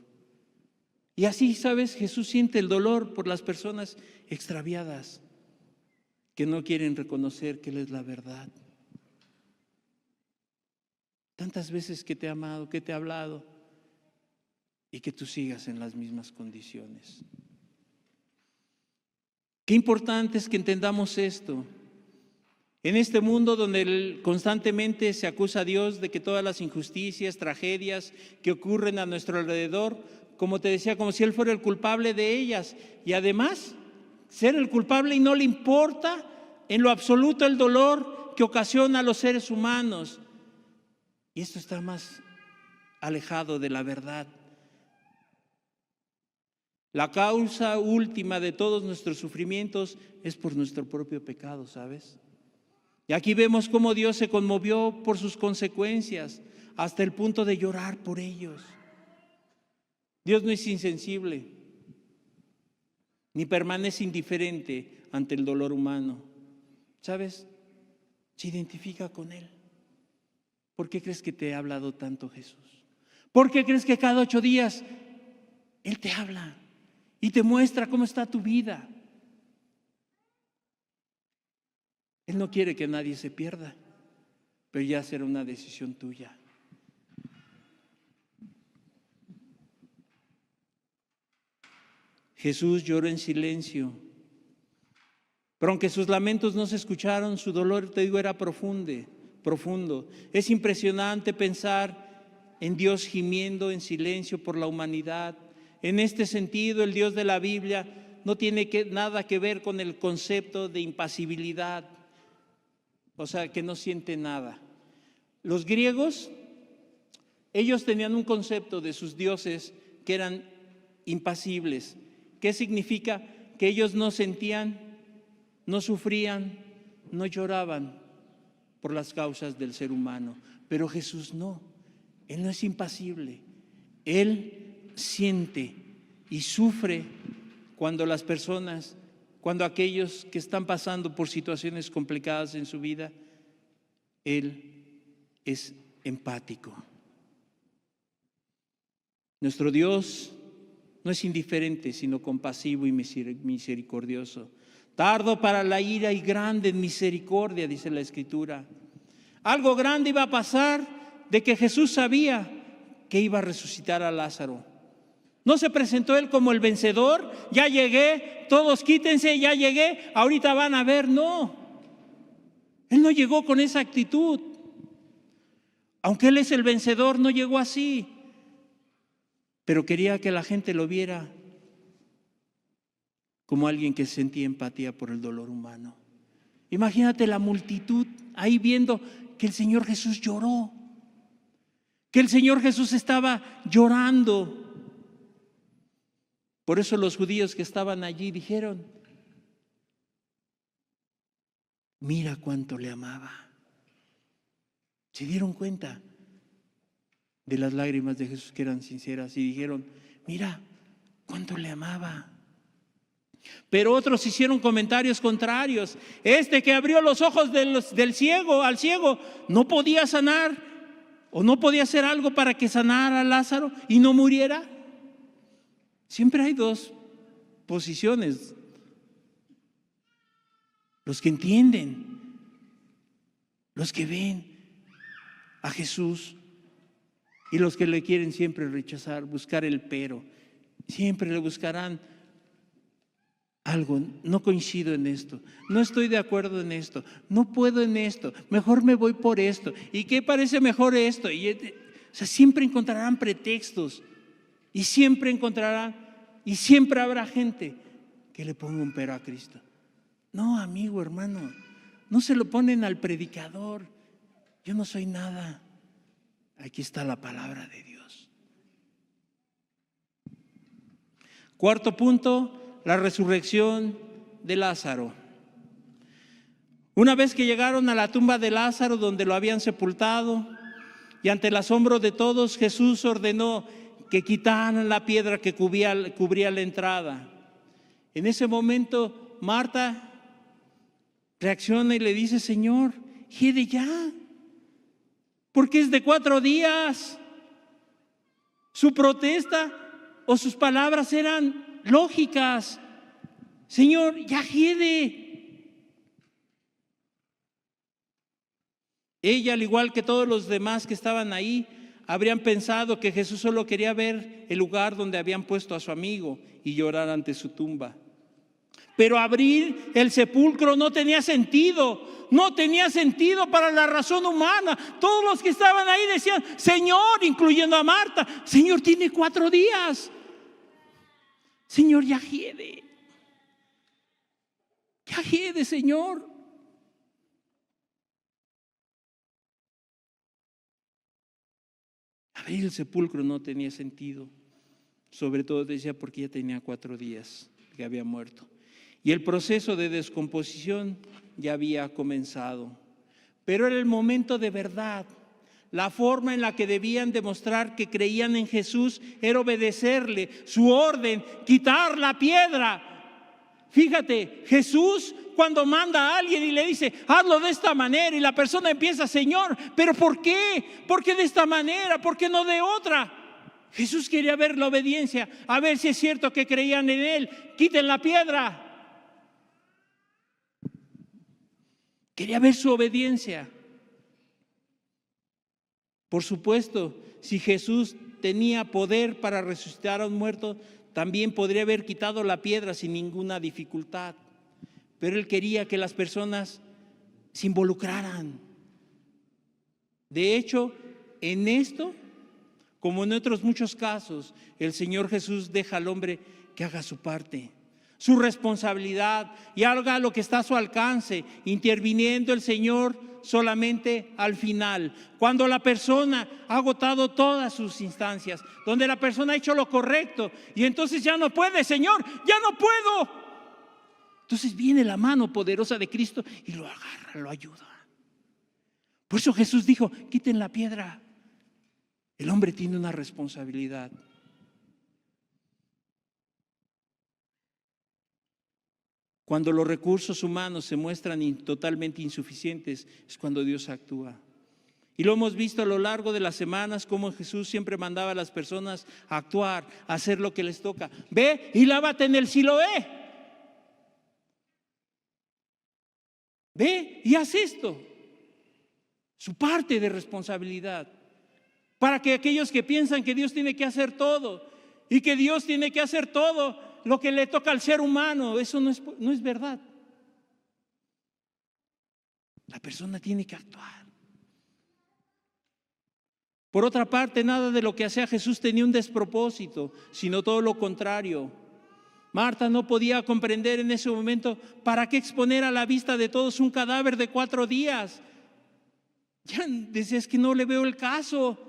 Y así, ¿sabes? Jesús siente el dolor por las personas extraviadas que no quieren reconocer que Él es la verdad. Tantas veces que te he amado, que te he hablado y que tú sigas en las mismas condiciones. Qué importante es que entendamos esto. En este mundo donde constantemente se acusa a Dios de que todas las injusticias, tragedias que ocurren a nuestro alrededor, como te decía, como si Él fuera el culpable de ellas. Y además, ser el culpable y no le importa en lo absoluto el dolor que ocasiona a los seres humanos. Y esto está más alejado de la verdad. La causa última de todos nuestros sufrimientos es por nuestro propio pecado, ¿sabes? Y aquí vemos cómo Dios se conmovió por sus consecuencias hasta el punto de llorar por ellos. Dios no es insensible, ni permanece indiferente ante el dolor humano. ¿Sabes? Se identifica con Él. ¿Por qué crees que te ha hablado tanto Jesús? ¿Por qué crees que cada 8 días Él te habla y te muestra cómo está tu vida? Él no quiere que nadie se pierda, pero ya será una decisión tuya. Jesús lloró en silencio, pero aunque sus lamentos no se escucharon, su dolor, te digo, era profundo. Es impresionante pensar en Dios gimiendo en silencio por la humanidad. En este sentido, el Dios de la Biblia no tiene nada que ver con el concepto de impasibilidad, o sea, que no siente nada. Los griegos, ellos tenían un concepto de sus dioses que eran impasibles. ¿Qué significa? Que ellos no sentían, no sufrían, no lloraban por las causas del ser humano. Pero Jesús no, Él no es impasible. Él siente y sufre cuando las personas cuando aquellos que están pasando por situaciones complicadas en su vida, Él es empático. Nuestro Dios no es indiferente, sino compasivo y misericordioso. Tardo para la ira y grande en misericordia, dice la Escritura. Algo grande iba a pasar, de que Jesús sabía que iba a resucitar a Lázaro. No se presentó Él como el vencedor, ya llegué, todos quítense, ya llegué, ahorita van a ver. No, Él no llegó con esa actitud. Aunque Él es el vencedor, no llegó así. Pero quería que la gente lo viera como alguien que sentía empatía por el dolor humano. Imagínate la multitud ahí viendo que el Señor Jesús lloró, que el Señor Jesús estaba llorando. Por eso los judíos que estaban allí dijeron: mira cuánto le amaba. Se dieron cuenta de las lágrimas de Jesús, que eran sinceras, y dijeron: mira cuánto le amaba. Pero otros hicieron comentarios contrarios. Este que abrió los ojos del ciego al ciego, ¿no podía sanar o no podía hacer algo para que sanara a Lázaro y no muriera? Siempre hay dos posiciones: los que entienden, los que ven a Jesús, y los que le quieren siempre rechazar, buscar el pero. Siempre le buscarán algo: no coincido en esto, no estoy de acuerdo en esto, no puedo en esto, mejor me voy por esto. ¿Y qué parece mejor esto? Siempre encontrarán pretextos, y siempre encontrarán, y siempre habrá gente que le ponga un pero a Cristo. No, amigo, hermano, no se lo ponen al predicador. Yo no soy nada. Aquí está la palabra de Dios. Cuarto punto: la resurrección de Lázaro. Una vez que llegaron a la tumba de Lázaro, donde lo habían sepultado, y ante el asombro de todos, Jesús ordenó que quitaran la piedra que cubría la entrada. En ese momento, Marta reacciona y le dice: Señor, hiede ya, porque es de 4 días. Su protesta o sus palabras eran lógicas: Señor, ya hiede. Ella, al igual que todos los demás que estaban ahí, habrían pensado que Jesús solo quería ver el lugar donde habían puesto a su amigo y llorar ante su tumba. Pero abrir el sepulcro no tenía sentido. No tenía sentido para la razón humana. Todos los que estaban ahí decían: Señor, incluyendo a Marta, Señor, tiene 4 días. Señor, ya hiede. Ya hiede, Señor. Abrir el sepulcro no tenía sentido. Sobre todo, decía, porque ya tenía 4 días que había muerto. Y el proceso de descomposición ya había comenzado. Pero era el momento de verdad. La forma en la que debían demostrar que creían en Jesús era obedecerle su orden: quitar la piedra. Fíjate, Jesús cuando manda a alguien y le dice: hazlo de esta manera, y la persona empieza: Señor, ¿pero por qué? ¿Por qué de esta manera? ¿Por qué no de otra? Jesús quería ver la obediencia, a ver si es cierto que creían en Él. Quiten la piedra. Quería ver su obediencia. Por supuesto, si Jesús tenía poder para resucitar a un muerto, también podría haber quitado la piedra sin ninguna dificultad. Pero Él quería que las personas se involucraran. De hecho, en esto, como en otros muchos casos, el Señor Jesús deja al hombre que haga su parte, su responsabilidad, y haga lo que está a su alcance, interviniendo el Señor solamente al final, cuando la persona ha agotado todas sus instancias, donde la persona ha hecho lo correcto y entonces ya no puede. Señor, ya no puedo. Entonces viene la mano poderosa de Cristo y lo agarra, lo ayuda. Por eso Jesús dijo: quiten la piedra. El hombre tiene una responsabilidad. Cuando los recursos humanos se muestran totalmente insuficientes, es cuando Dios actúa. Y lo hemos visto a lo largo de las semanas, cómo Jesús siempre mandaba a las personas a actuar, a hacer lo que les toca. Ve y lávate en el Siloé. Ve y haz esto. Su parte de responsabilidad. Para que aquellos que piensan que Dios tiene que hacer todo y que Dios tiene que hacer todo lo que le toca al ser humano, eso no es verdad. La persona tiene que actuar. Por otra parte, nada de lo que hacía Jesús tenía un despropósito, sino todo lo contrario. Marta no podía comprender en ese momento para qué exponer a la vista de todos un cadáver de 4 días. Ya decía, es que no le veo el caso.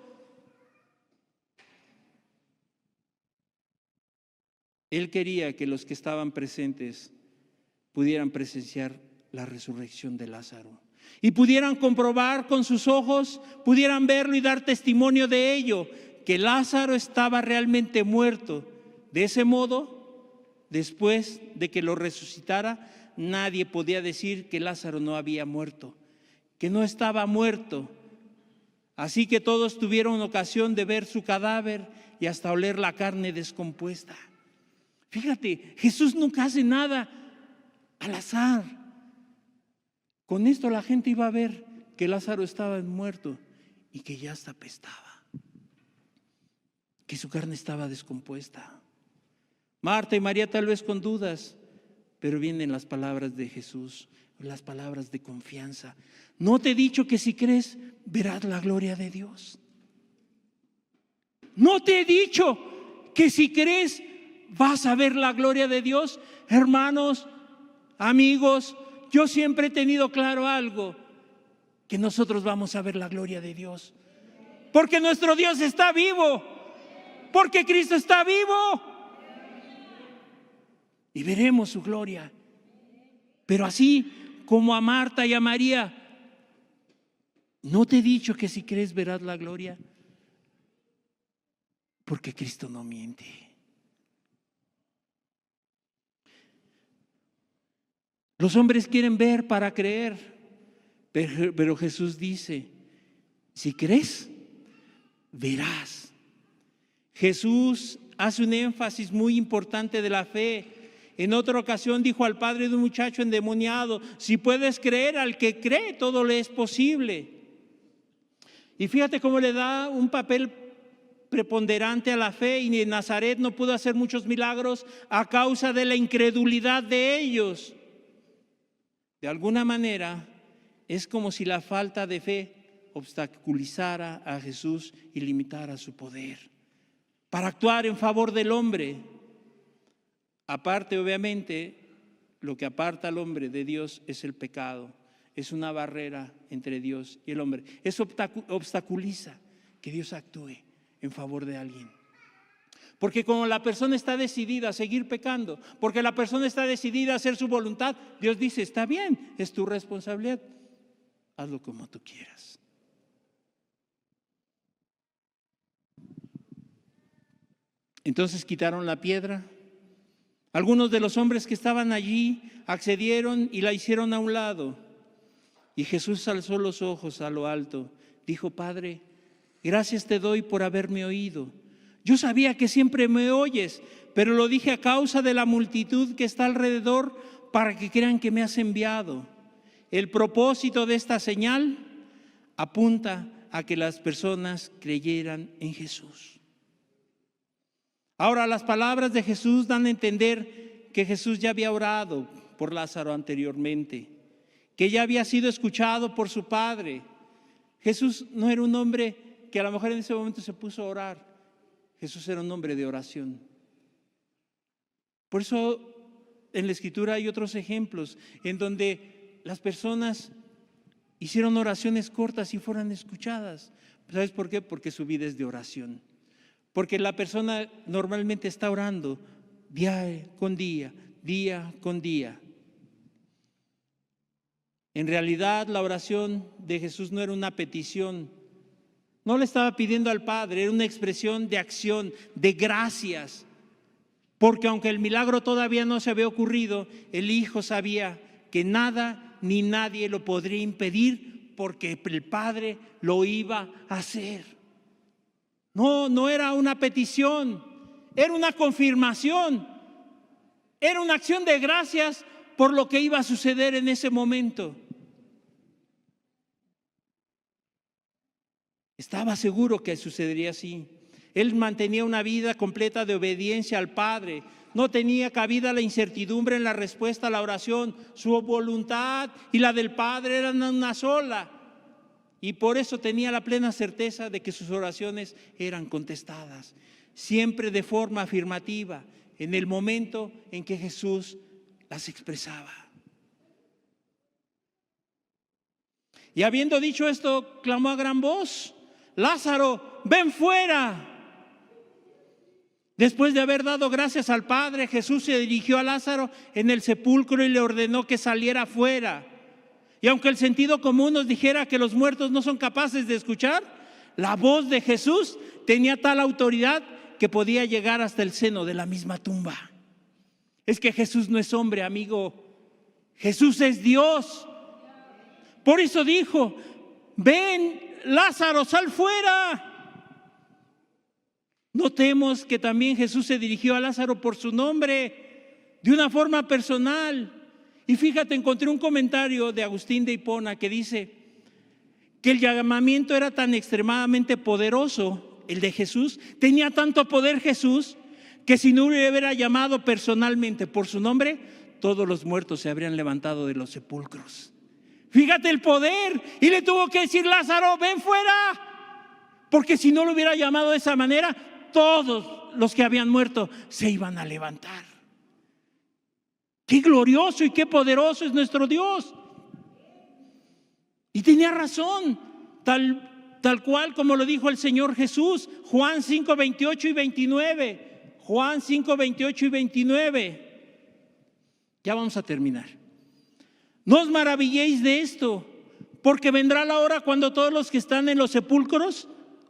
Él quería que los que estaban presentes pudieran presenciar la resurrección de Lázaro y pudieran comprobar con sus ojos, pudieran verlo y dar testimonio de ello, que Lázaro estaba realmente muerto. De ese modo, después de que lo resucitara, nadie podía decir que Lázaro no había muerto, que no estaba muerto. Así que todos tuvieron ocasión de ver su cadáver y hasta oler la carne descompuesta. Fíjate, Jesús nunca hace nada al azar. Con esto la gente iba a ver que Lázaro estaba muerto y que ya hasta apestaba, que su carne estaba descompuesta. Marta y María tal vez con dudas, pero vienen las palabras de Jesús, las palabras de confianza. ¿No te he dicho que si crees verás la gloria de Dios? ¿No te he dicho que si crees vas a ver la gloria de Dios? Hermanos, amigos, yo siempre he tenido claro algo, que nosotros vamos a ver la gloria de Dios. Porque nuestro Dios está vivo, porque Cristo está vivo. Y veremos su gloria. Pero así como a Marta y a María, ¿no te he dicho que si crees verás la gloria? Porque Cristo no miente. Los hombres quieren ver para creer, pero Jesús dice, si crees, verás. Jesús hace un énfasis muy importante de la fe. En otra ocasión dijo al padre de un muchacho endemoniado, si puedes creer, al que cree todo le es posible. Y fíjate cómo le da un papel preponderante a la fe, y en Nazaret no pudo hacer muchos milagros a causa de la incredulidad de ellos. De alguna manera, es como si la falta de fe obstaculizara a Jesús y limitara su poder para actuar en favor del hombre. Aparte, obviamente, lo que aparta al hombre de Dios es el pecado. Es una barrera entre Dios y el hombre. Eso obstaculiza que Dios actúe en favor de alguien. Porque como la persona está decidida a seguir pecando, porque la persona está decidida a hacer su voluntad, Dios dice, está bien, es tu responsabilidad, hazlo como tú quieras. Entonces quitaron la piedra. Algunos de los hombres que estaban allí accedieron y la hicieron a un lado. Y Jesús alzó los ojos a lo alto, dijo, Padre, gracias te doy por haberme oído. Yo sabía que siempre me oyes, pero lo dije a causa de la multitud que está alrededor para que crean que me has enviado. El propósito de esta señal apunta a que las personas creyeran en Jesús. Ahora, las palabras de Jesús dan a entender que Jesús ya había orado por Lázaro anteriormente, que ya había sido escuchado por su Padre. Jesús no era un hombre que a lo mejor en ese momento se puso a orar. Jesús era un hombre de oración. Por eso en la Escritura hay otros ejemplos en donde las personas hicieron oraciones cortas y fueron escuchadas. ¿Sabes por qué? Porque su vida es de oración. Porque la persona normalmente está orando día con día, día con día. En realidad la oración de Jesús no era una petición. No le estaba pidiendo al Padre, era una expresión de acción, de gracias. porque aunque el milagro todavía no se había ocurrido, el Hijo sabía que nada ni nadie lo podría impedir, porque el Padre lo iba a hacer. No era una petición, era una confirmación, era una acción de gracias por lo que iba a suceder en ese momento. Estaba seguro que sucedería así. Él mantenía una vida completa de obediencia al Padre. No tenía cabida la incertidumbre en la respuesta a la oración. Su voluntad y la del Padre eran una sola. Y por eso tenía la plena certeza de que sus oraciones eran contestadas, siempre de forma afirmativa, en el momento en que Jesús las expresaba. Y habiendo dicho esto, clamó a gran voz: Lázaro, ven fuera. Después de haber dado gracias al Padre, Jesús se dirigió a Lázaro en el sepulcro y le ordenó que saliera fuera. Y aunque el sentido común nos dijera que los muertos no son capaces de escuchar, la voz de Jesús tenía tal autoridad que podía llegar hasta el seno de la misma tumba. Es que Jesús no es hombre, amigo. Jesús es Dios. Por eso dijo: ven, Lázaro, sal fuera. Notemos que también Jesús se dirigió a Lázaro por su nombre, de una forma personal. Y fíjate, encontré un comentario de Agustín de Hipona que dice que el llamamiento era tan extremadamente poderoso, el de Jesús, tenía tanto poder Jesús, que si no hubiera llamado personalmente por su nombre, todos los muertos se habrían levantado de los sepulcros. Fíjate el poder, y le tuvo que decir: Lázaro, ven fuera, porque si no lo hubiera llamado de esa manera, todos los que habían muerto se iban a levantar. Qué glorioso y qué poderoso es nuestro Dios. Y tenía razón, tal cual como lo dijo el Señor Jesús, Juan 5, 28 y 29. Juan 5, 28 y 29. Ya vamos a terminar. No os maravilléis de esto, porque vendrá la hora cuando todos los que están en los sepulcros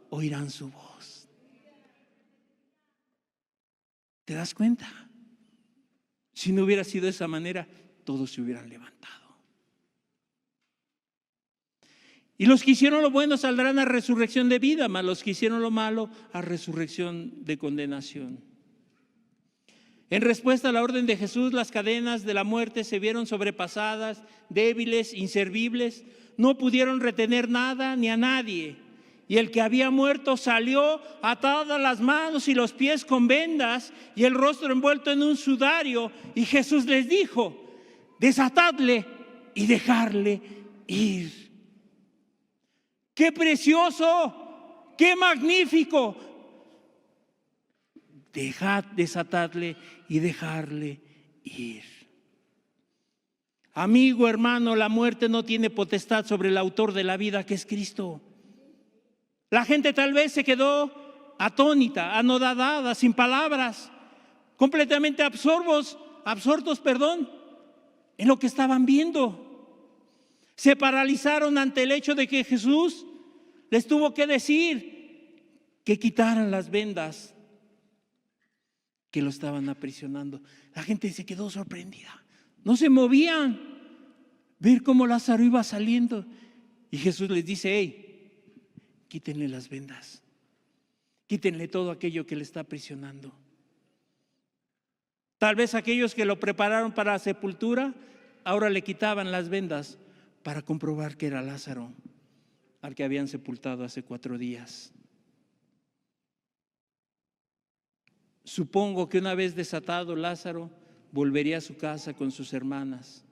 oirán su voz. ¿Te das cuenta? Si no hubiera sido de esa manera, todos se hubieran levantado. Y los que hicieron lo bueno saldrán a resurrección de vida, mas los que hicieron lo malo a resurrección de condenación. En respuesta a la orden de Jesús, las cadenas de la muerte se vieron sobrepasadas, débiles, inservibles, no pudieron retener nada ni a nadie. Y el que había muerto salió atadas las manos y los pies con vendas y el rostro envuelto en un sudario. Y Jesús les dijo: desatadle y dejarle ir. ¡Qué precioso! ¡Qué magnífico! Desatadle y dejarle ir. Amigo, hermano, la muerte no tiene potestad sobre el autor de la vida, que es Cristo. La gente tal vez se quedó atónita, anodadada, sin palabras, completamente absortos, en lo que estaban viendo. Se paralizaron ante el hecho de que Jesús les tuvo que decir que quitaran las vendas que lo estaban aprisionando. La gente se quedó sorprendida, no se movían, ver cómo Lázaro iba saliendo. Y Jesús les dice: hey, quítenle las vendas, quítenle todo aquello que le está aprisionando. Tal vez aquellos que lo prepararon para la sepultura ahora le quitaban las vendas para comprobar que era Lázaro, al que habían sepultado hace 4 días. Supongo que una vez desatado, Lázaro volvería a su casa con sus hermanas.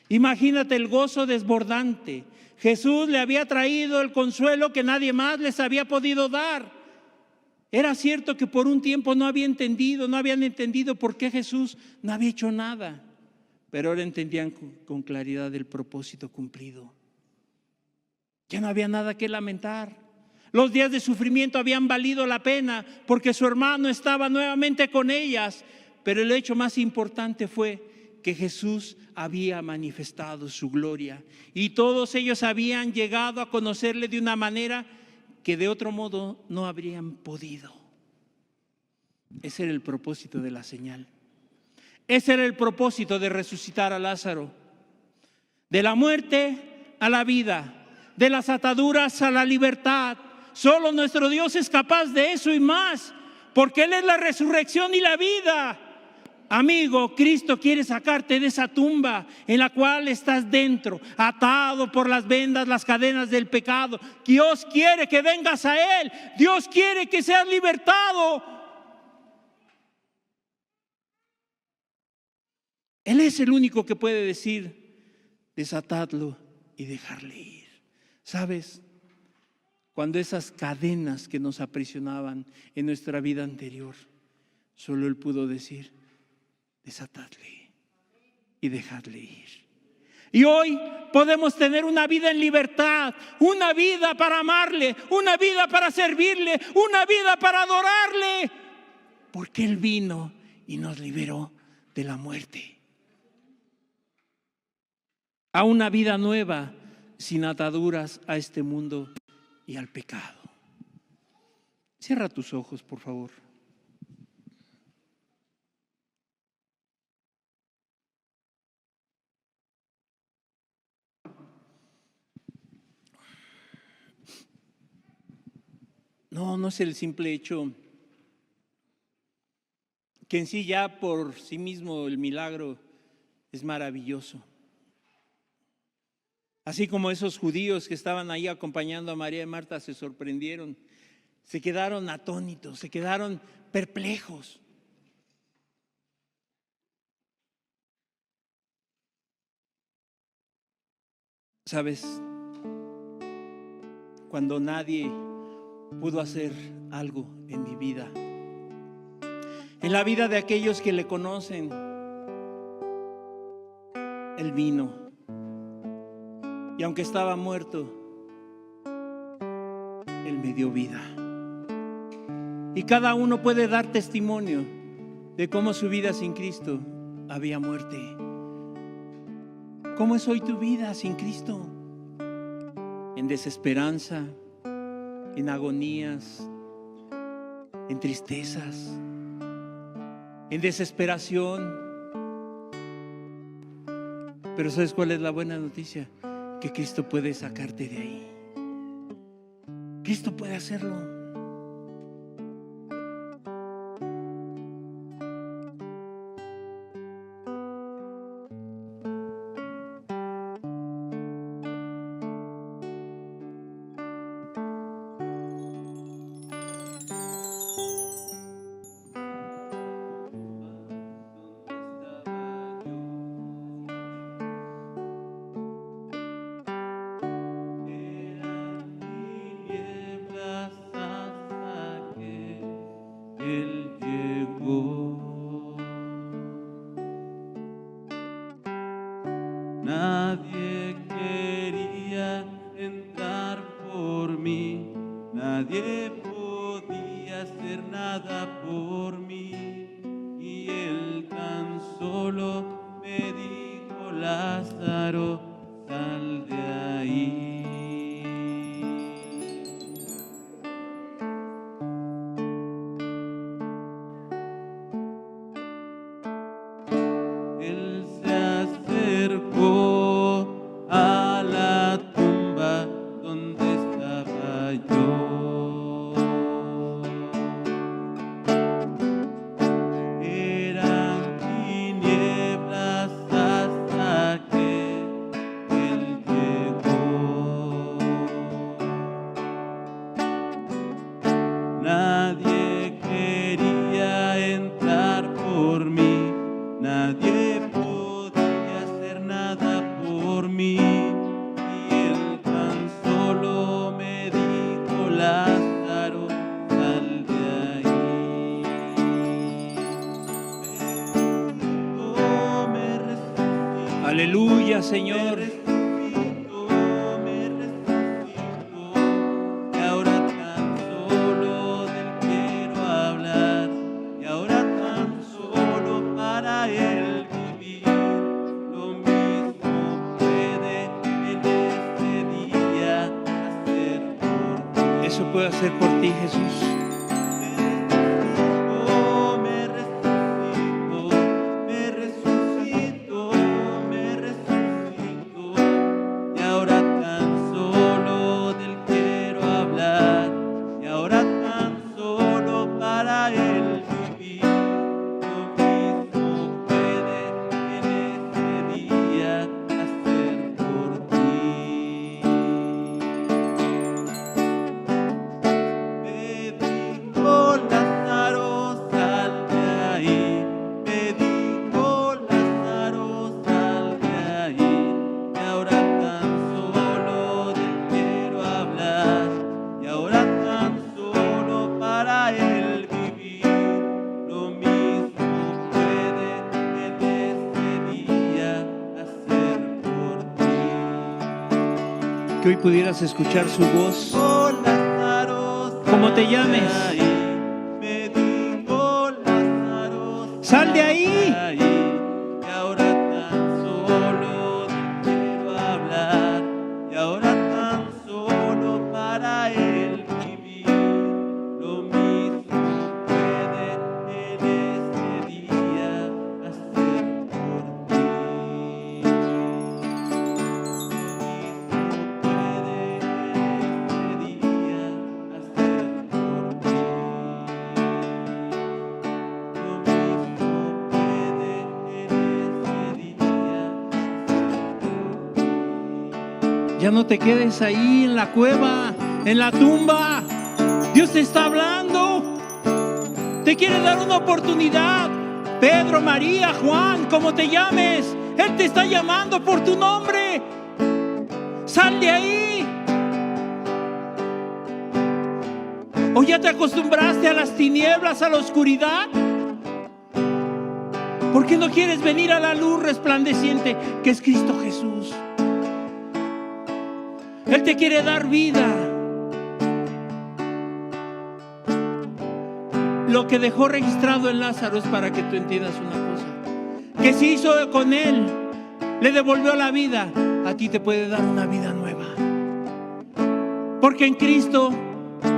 Imagínate el gozo desbordante. Jesús le había traído el consuelo que nadie más les había podido dar. Era cierto que por un tiempo no habían entendido por qué Jesús no había hecho nada, pero ahora entendían con claridad el propósito cumplido. Ya no había nada que lamentar. Los días de sufrimiento habían valido la pena porque su hermano estaba nuevamente con ellas, pero el hecho más importante fue que Jesús había manifestado su gloria y todos ellos habían llegado a conocerle de una manera que de otro modo no habrían podido. Ese era el propósito de la señal. Ese era el propósito de resucitar a Lázaro. De la muerte a la vida, de las ataduras a la libertad. Solo nuestro Dios es capaz de eso y más, porque Él es la resurrección y la vida. Amigo, Cristo quiere sacarte de esa tumba en la cual estás dentro, atado por las vendas, las cadenas del pecado. Dios quiere que vengas a Él. Dios quiere que seas libertado. Él es el único que puede decir: desatadlo y dejarle ir. ¿Sabes? Cuando esas cadenas que nos aprisionaban en nuestra vida anterior, solo Él pudo decir: desatadle y dejadle ir. Y hoy podemos tener una vida en libertad, una vida para amarle, una vida para servirle, una vida para adorarle, porque Él vino y nos liberó de la muerte a una vida nueva, sin ataduras a este mundo y al pecado. Cierra tus ojos, por favor. No es el simple hecho que en sí ya por sí mismo el milagro es maravilloso. Así como esos judíos que estaban ahí acompañando a María y Marta se sorprendieron, se quedaron atónitos, se quedaron perplejos. ¿Sabes? Cuando nadie pudo hacer algo en mi vida, en la vida de aquellos que le conocen, Él vino. Y aunque estaba muerto, Él me dio vida. Y cada uno puede dar testimonio de cómo su vida sin Cristo había muerte. ¿Cómo es hoy tu vida sin Cristo? En desesperanza, en agonías, en tristezas, en desesperación. Pero ¿sabes cuál es la buena noticia? Que Cristo puede sacarte de ahí. Cristo puede hacerlo. Nadie quería entrar por mí, nadie podía hacer nada por mí, y Él tan solo me dijo: Lázaro, sal de ahí. Él se acercó a la tumba donde estaba yo. Eran tinieblas hasta que Él llegó. Nadie quería entrar por mí, nadie podía hacer nada por mí, y Él tan solo me dijo: Lázaro, sal de ahí. Me resucitó, Aleluya, Señor. me resucitó, y ahora tan solo de Él quiero hablar, y ahora tan solo para Él vivir. Lo mismo puede en este día hacer por ti. Eso puede hacer por ti, Jesús. que hoy pudieras escuchar su voz. Oh, Lázaro, Como te llames, sal de ahí. Me digo, Lázaro, sal de ahí. y ahora tan solo te quiero hablar, y ahora tan solo para él vivir. Lo mismo puede en este día hacer por ti. Lo mismo puede en este día hacer por ti. Lo mismo puede en este día hacer por ti. Ya no te quedes ahí en la cueva, en la tumba. Dios te está hablando. Te quiere dar una oportunidad. Pedro, María, Juan, como te llames, Él te está llamando por tu nombre. Sal de ahí. ¿O ya te acostumbraste a las tinieblas, a la oscuridad? ¿Por qué no quieres venir a la luz resplandeciente que es Cristo Jesús? Él te quiere dar vida. Lo que dejó registrado en Lázaro es para que tú entiendas una cosa: que si hizo con él, le devolvió la vida, a ti te puede dar una vida nueva. Porque en Cristo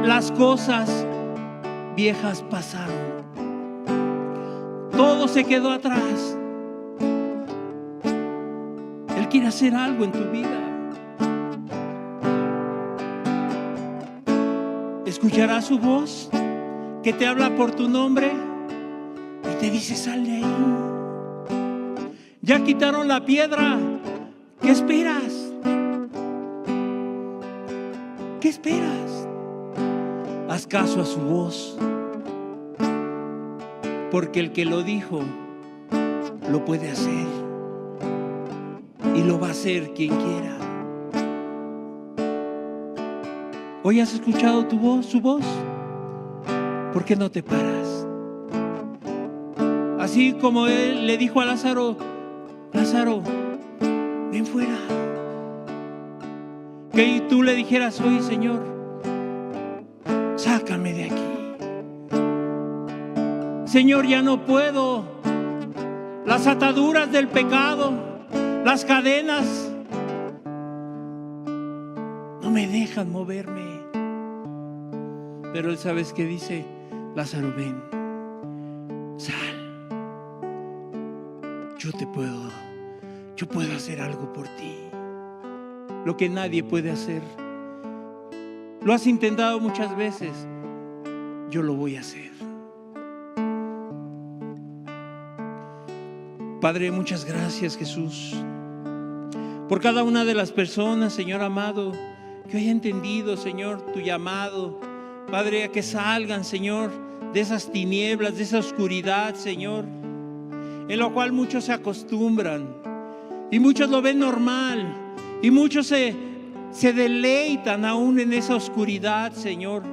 las cosas viejas pasaron. Todo se quedó atrás. Él quiere hacer algo en tu vida. ¿Escucharás su voz que te habla por tu nombre y te dice: sal de ahí? Ya quitaron la piedra. ¿Qué esperas? ¿Qué esperas? Haz caso a su voz, porque el que lo dijo lo puede hacer y lo va a hacer quien quiera. ¿Hoy has escuchado tu voz, su voz? ¿Por qué no te paras? Así como él le dijo a Lázaro: Lázaro, ven fuera. Que tú le dijeras hoy: Señor, sácame de aquí. Señor, ya no puedo. Las ataduras del pecado, las cadenas, no me dejan moverme. Pero él, ¿sabes qué dice? Lázaro, ven, sal. Yo puedo hacer algo por ti, lo que nadie puede hacer. Lo has intentado muchas veces, yo lo voy a hacer. Padre, muchas gracias, Jesús, por cada una de las personas, Señor amado, que haya entendido, Señor, tu llamado, Padre, a que salgan, Señor, de esas tinieblas, de esa oscuridad, Señor, en lo cual muchos se acostumbran y muchos lo ven normal y muchos se deleitan aún en esa oscuridad, Señor.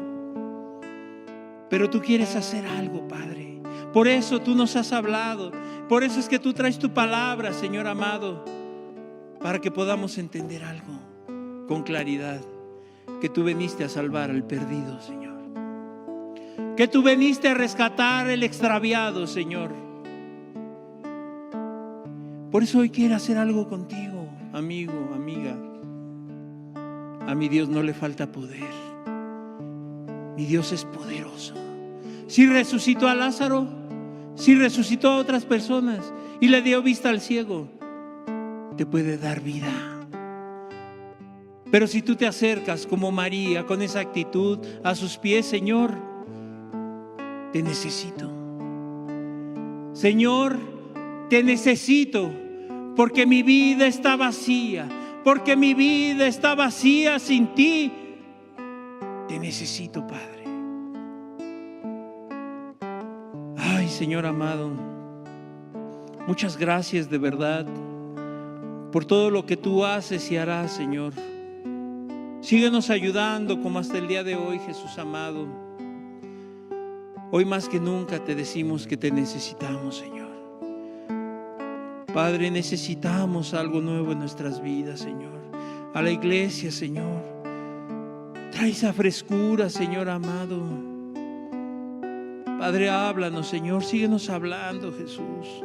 Pero tú quieres hacer algo, Padre. Por eso tú nos has hablado. Por eso es que tú traes tu palabra, Señor amado, para que podamos entender algo con claridad. Que tú viniste a salvar al perdido, Señor. Que tú viniste a rescatar el extraviado, Señor. Por eso hoy quiero hacer algo contigo, amigo, amiga. A mi Dios no le falta poder. Mi Dios es poderoso. Si resucitó a Lázaro, si resucitó a otras personas y le dio vista al ciego, te puede dar vida. Pero si tú te acercas como María, con esa actitud a sus pies: Señor, te necesito. Señor, te necesito, porque mi vida está vacía, porque mi vida está vacía sin ti. Te necesito, Padre. Ay, Señor amado, muchas gracias de verdad por todo lo que tú haces y harás, Señor. Síguenos ayudando como hasta el día de hoy, Jesús amado. Hoy más que nunca te decimos que te necesitamos, Señor. Padre, necesitamos algo nuevo en nuestras vidas, Señor. a la iglesia, Señor. Trae esa frescura, Señor amado. Padre, háblanos, Señor, síguenos hablando, Jesús.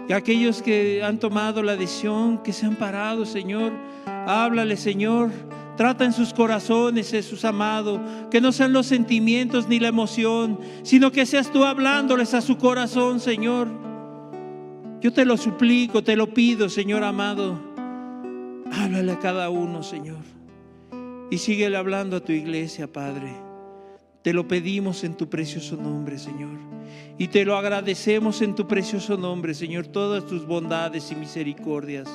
Y aquellos que han tomado la decisión, que se han parado, Señor, háblale, Señor. Trata en sus corazones, Jesús amado, que no sean los sentimientos ni la emoción, sino que seas tú hablándoles a su corazón, Señor. Yo te lo suplico, te lo pido, Señor amado. Háblale a cada uno, Señor. Y síguele hablando a tu iglesia, Padre. Te lo pedimos en tu precioso nombre, Señor. Y te lo agradecemos en tu precioso nombre, Señor, todas tus bondades y misericordias.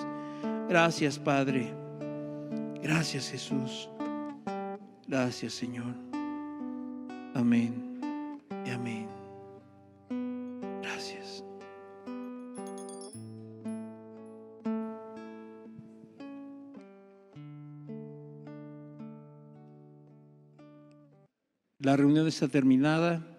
Gracias, Padre. Gracias, Jesús. Gracias, Señor. Amén y amén. Gracias. La reunión está terminada.